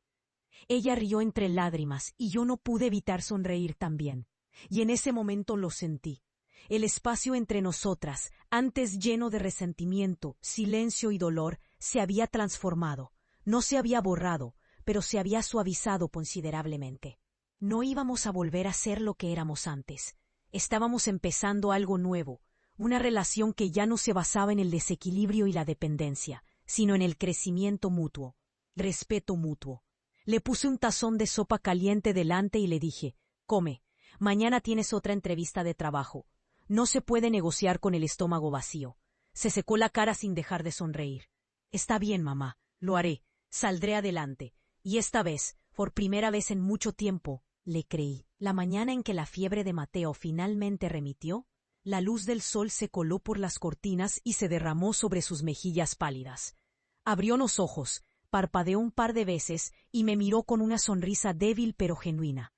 Ella rió entre lágrimas y yo no pude evitar sonreír también. Y en ese momento lo sentí. El espacio entre nosotras, antes lleno de resentimiento, silencio y dolor, se había transformado. No se había borrado, pero se había suavizado considerablemente. No íbamos a volver a ser lo que éramos antes. Estábamos empezando algo nuevo, una relación que ya no se basaba en el desequilibrio y la dependencia, sino en el crecimiento mutuo, respeto mutuo. Le puse un tazón de sopa caliente delante y le dije: «Come, mañana tienes otra entrevista de trabajo. No se puede negociar con el estómago vacío». Se secó la cara sin dejar de sonreír. «Está bien, mamá, lo haré, saldré adelante». Y esta vez, por primera vez en mucho tiempo, le creí. La mañana en que la fiebre de Mateo finalmente remitió, la luz del sol se coló por las cortinas y se derramó sobre sus mejillas pálidas. Abrió los ojos, parpadeó un par de veces y me miró con una sonrisa débil pero genuina.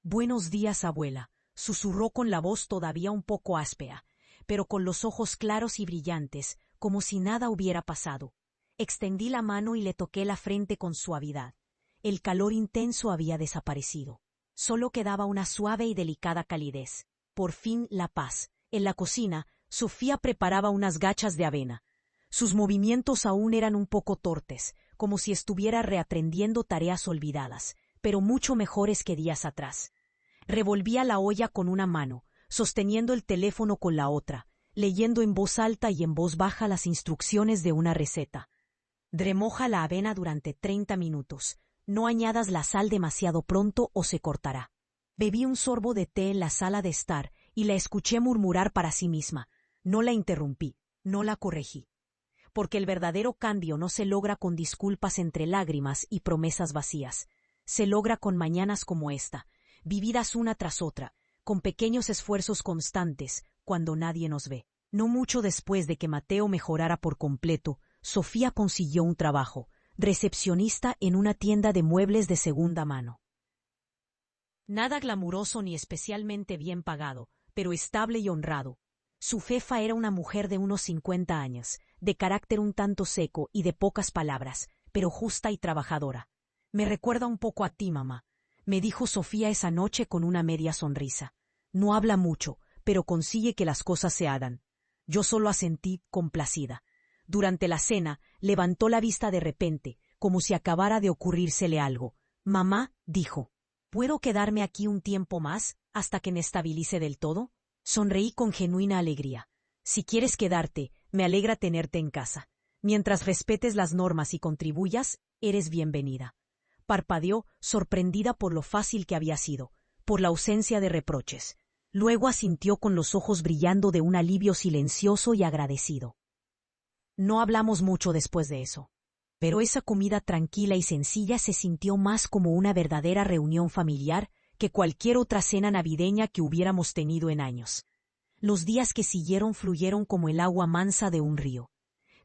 «Buenos días, abuela», susurró con la voz todavía un poco áspera, pero con los ojos claros y brillantes, como si nada hubiera pasado. Extendí la mano y le toqué la frente con suavidad. El calor intenso había desaparecido. Solo quedaba una suave y delicada calidez. Por fin la paz. En la cocina, Sofía preparaba unas gachas de avena. Sus movimientos aún eran un poco torpes, como si estuviera reaprendiendo tareas olvidadas, pero mucho mejores que días atrás. Revolvía la olla con una mano, sosteniendo el teléfono con la otra, leyendo en voz alta y en voz baja las instrucciones de una receta. Remoja la avena durante 30 minutos. No añadas la sal demasiado pronto o se cortará. Bebí un sorbo de té en la sala de estar y la escuché murmurar para sí misma. No la interrumpí, no la corregí. Porque el verdadero cambio no se logra con disculpas entre lágrimas y promesas vacías. Se logra con mañanas como esta, vividas una tras otra, con pequeños esfuerzos constantes, cuando nadie nos ve. No mucho después de que Mateo mejorara por completo, Sofía consiguió un trabajo, recepcionista en una tienda de muebles de segunda mano. Nada glamuroso ni especialmente bien pagado, pero estable y honrado. Su jefa era una mujer de unos 50 años, de carácter un tanto seco y de pocas palabras, pero justa y trabajadora. Me recuerda un poco a ti, mamá, me dijo Sofía esa noche con una media sonrisa. No habla mucho, pero consigue que las cosas se hagan. Yo solo asentí, complacida. Durante la cena, levantó la vista de repente, como si acabara de ocurrírsele algo. Mamá, dijo, ¿puedo quedarme aquí un tiempo más, hasta que me estabilice del todo? Sonreí con genuina alegría. Si quieres quedarte, me alegra tenerte en casa. Mientras respetes las normas y contribuyas, eres bienvenida. Parpadeó, sorprendida por lo fácil que había sido, por la ausencia de reproches. Luego asintió con los ojos brillando de un alivio silencioso y agradecido. No hablamos mucho después de eso, pero esa comida tranquila y sencilla se sintió más como una verdadera reunión familiar que cualquier otra cena navideña que hubiéramos tenido en años. Los días que siguieron fluyeron como el agua mansa de un río.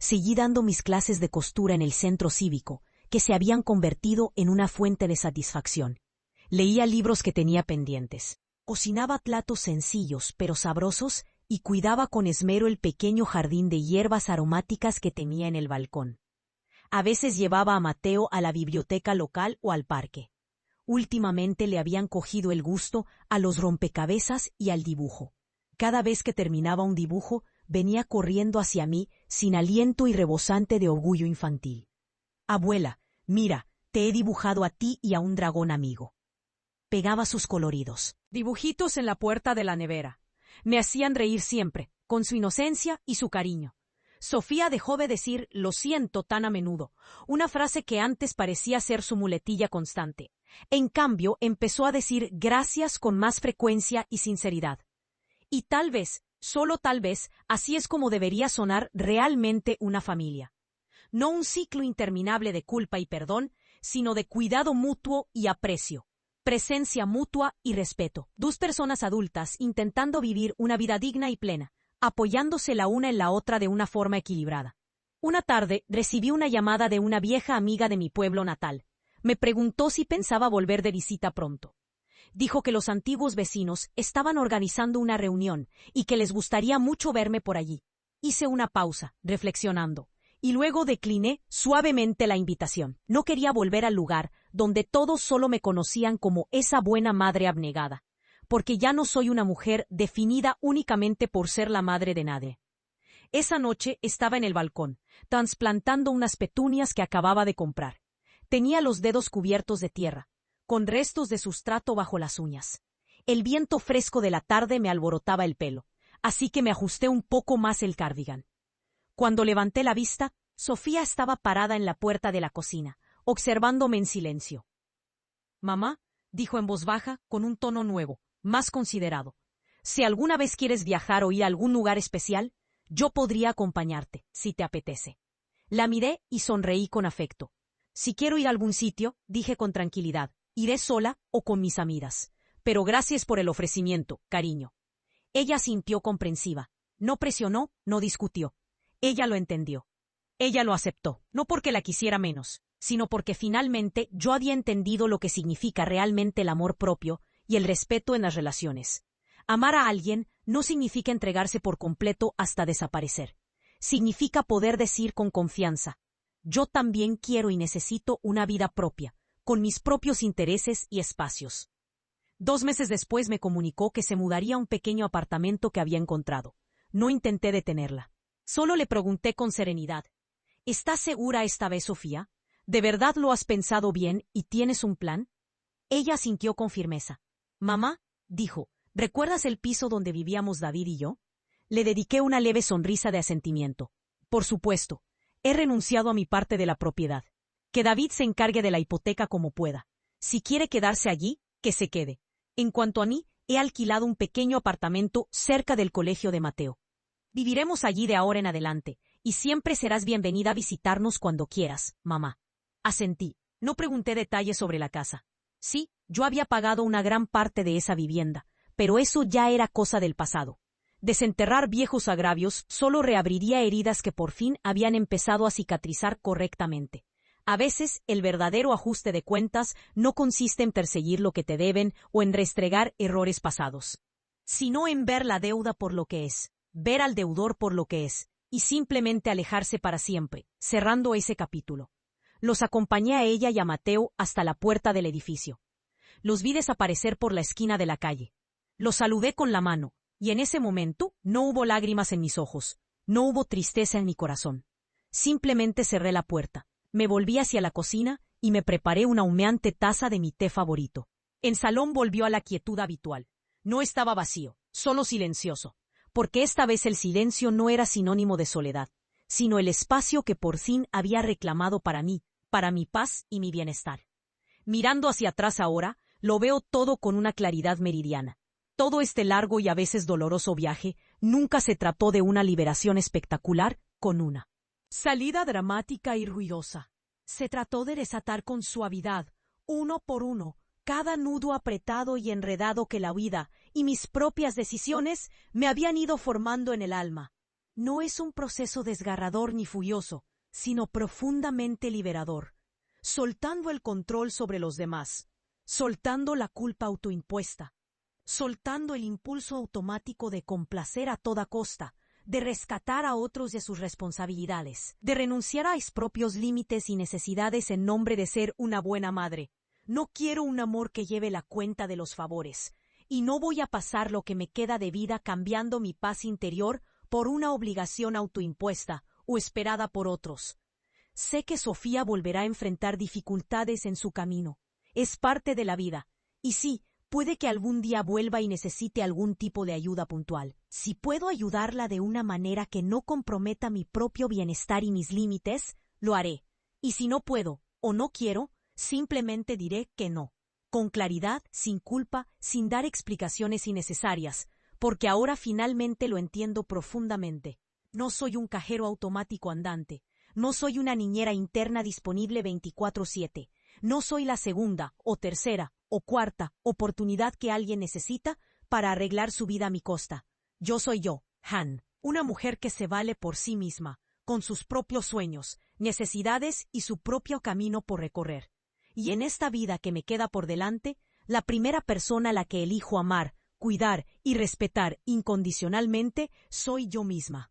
Seguí dando mis clases de costura en el centro cívico, que se habían convertido en una fuente de satisfacción. Leía libros que tenía pendientes. Cocinaba platos sencillos pero sabrosos y cuidaba con esmero el pequeño jardín de hierbas aromáticas que tenía en el balcón. A veces llevaba a Mateo a la biblioteca local o al parque. Últimamente le habían cogido el gusto a los rompecabezas y al dibujo. Cada vez que terminaba un dibujo, venía corriendo hacia mí, sin aliento y rebosante de orgullo infantil. Abuela, mira, te he dibujado a ti y a un dragón amigo. Pegaba sus coloridos dibujitos en la puerta de la nevera. Me hacían reír siempre, con su inocencia y su cariño. Sofía dejó de decir «lo siento» tan a menudo, una frase que antes parecía ser su muletilla constante. En cambio, empezó a decir «gracias» con más frecuencia y sinceridad. Y tal vez, solo tal vez, así es como debería sonar realmente una familia. No un ciclo interminable de culpa y perdón, sino de cuidado mutuo y aprecio. Presencia mutua y respeto. Dos personas adultas intentando vivir una vida digna y plena, apoyándose la una en la otra de una forma equilibrada. Una tarde recibí una llamada de una vieja amiga de mi pueblo natal. Me preguntó si pensaba volver de visita pronto. Dijo que los antiguos vecinos estaban organizando una reunión y que les gustaría mucho verme por allí. Hice una pausa, reflexionando, y luego decliné suavemente la invitación. No quería volver al lugar donde todos solo me conocían como esa buena madre abnegada, porque ya no soy una mujer definida únicamente por ser la madre de nadie. Esa noche estaba en el balcón, trasplantando unas petunias que acababa de comprar. Tenía los dedos cubiertos de tierra, con restos de sustrato bajo las uñas. El viento fresco de la tarde me alborotaba el pelo, así que me ajusté un poco más el cardigan. Cuando levanté la vista, Sofía estaba parada en la puerta de la cocina, observándome en silencio. «Mamá», dijo en voz baja, con un tono nuevo, más considerado, «si alguna vez quieres viajar o ir a algún lugar especial, yo podría acompañarte, si te apetece». La miré y sonreí con afecto. «Si quiero ir a algún sitio», dije con tranquilidad, «iré sola o con mis amigas. Pero gracias por el ofrecimiento, cariño». Ella sintió comprensiva. No presionó, no discutió. Ella lo entendió. Ella lo aceptó, no porque la quisiera menos, sino porque finalmente yo había entendido lo que significa realmente el amor propio y el respeto en las relaciones. Amar a alguien no significa entregarse por completo hasta desaparecer. Significa poder decir con confianza, yo también quiero y necesito una vida propia, con mis propios intereses y espacios. 2 meses después me comunicó que se mudaría a un pequeño apartamento que había encontrado. No intenté detenerla. Solo le pregunté con serenidad: ¿Estás segura esta vez, Sofía? ¿De verdad lo has pensado bien y tienes un plan? Ella asintió con firmeza. Mamá, dijo, ¿recuerdas el piso donde vivíamos David y yo? Le dediqué una leve sonrisa de asentimiento. Por supuesto, he renunciado a mi parte de la propiedad. Que David se encargue de la hipoteca como pueda. Si quiere quedarse allí, que se quede. En cuanto a mí, he alquilado un pequeño apartamento cerca del colegio de Mateo. Viviremos allí de ahora en adelante, y siempre serás bienvenida a visitarnos cuando quieras, mamá. Asentí. No pregunté detalles sobre la casa. Sí, yo había pagado una gran parte de esa vivienda, pero eso ya era cosa del pasado. Desenterrar viejos agravios solo reabriría heridas que por fin habían empezado a cicatrizar correctamente. A veces, el verdadero ajuste de cuentas no consiste en perseguir lo que te deben o en restregar errores pasados, sino en ver la deuda por lo que es, ver al deudor por lo que es, y simplemente alejarse para siempre, cerrando ese capítulo. Los acompañé a ella y a Mateo hasta la puerta del edificio. Los vi desaparecer por la esquina de la calle. Los saludé con la mano, y en ese momento no hubo lágrimas en mis ojos, no hubo tristeza en mi corazón. Simplemente cerré la puerta. Me volví hacia la cocina y me preparé una humeante taza de mi té favorito. El salón volvió a la quietud habitual. No estaba vacío, solo silencioso, porque esta vez el silencio no era sinónimo de soledad, sino el espacio que por fin había reclamado para mí, para mi paz y mi bienestar. Mirando hacia atrás ahora, lo veo todo con una claridad meridiana. Todo este largo y a veces doloroso viaje nunca se trató de una liberación espectacular con una salida dramática y ruidosa. Se trató de desatar con suavidad, uno por uno, cada nudo apretado y enredado que la vida y mis propias decisiones me habían ido formando en el alma. No es un proceso desgarrador ni furioso, sino profundamente liberador, soltando el control sobre los demás, soltando la culpa autoimpuesta, soltando el impulso automático de complacer a toda costa, de rescatar a otros de sus responsabilidades, de renunciar a mis propios límites y necesidades en nombre de ser una buena madre. No quiero un amor que lleve la cuenta de los favores, y no voy a pasar lo que me queda de vida cambiando mi paz interior por una obligación autoimpuesta o esperada por otros. Sé que Sofía volverá a enfrentar dificultades en su camino. Es parte de la vida. Y sí, puede que algún día vuelva y necesite algún tipo de ayuda puntual. Si puedo ayudarla de una manera que no comprometa mi propio bienestar y mis límites, lo haré. Y si no puedo o no quiero, simplemente diré que no. Con claridad, sin culpa, sin dar explicaciones innecesarias, porque ahora finalmente lo entiendo profundamente. No soy un cajero automático andante. No soy una niñera interna disponible 24/7. No soy la segunda, o tercera, o cuarta oportunidad que alguien necesita para arreglar su vida a mi costa. Yo soy yo, Han, una mujer que se vale por sí misma, con sus propios sueños, necesidades y su propio camino por recorrer. Y en esta vida que me queda por delante, la primera persona a la que elijo amar, cuidar y respetar incondicionalmente soy yo misma.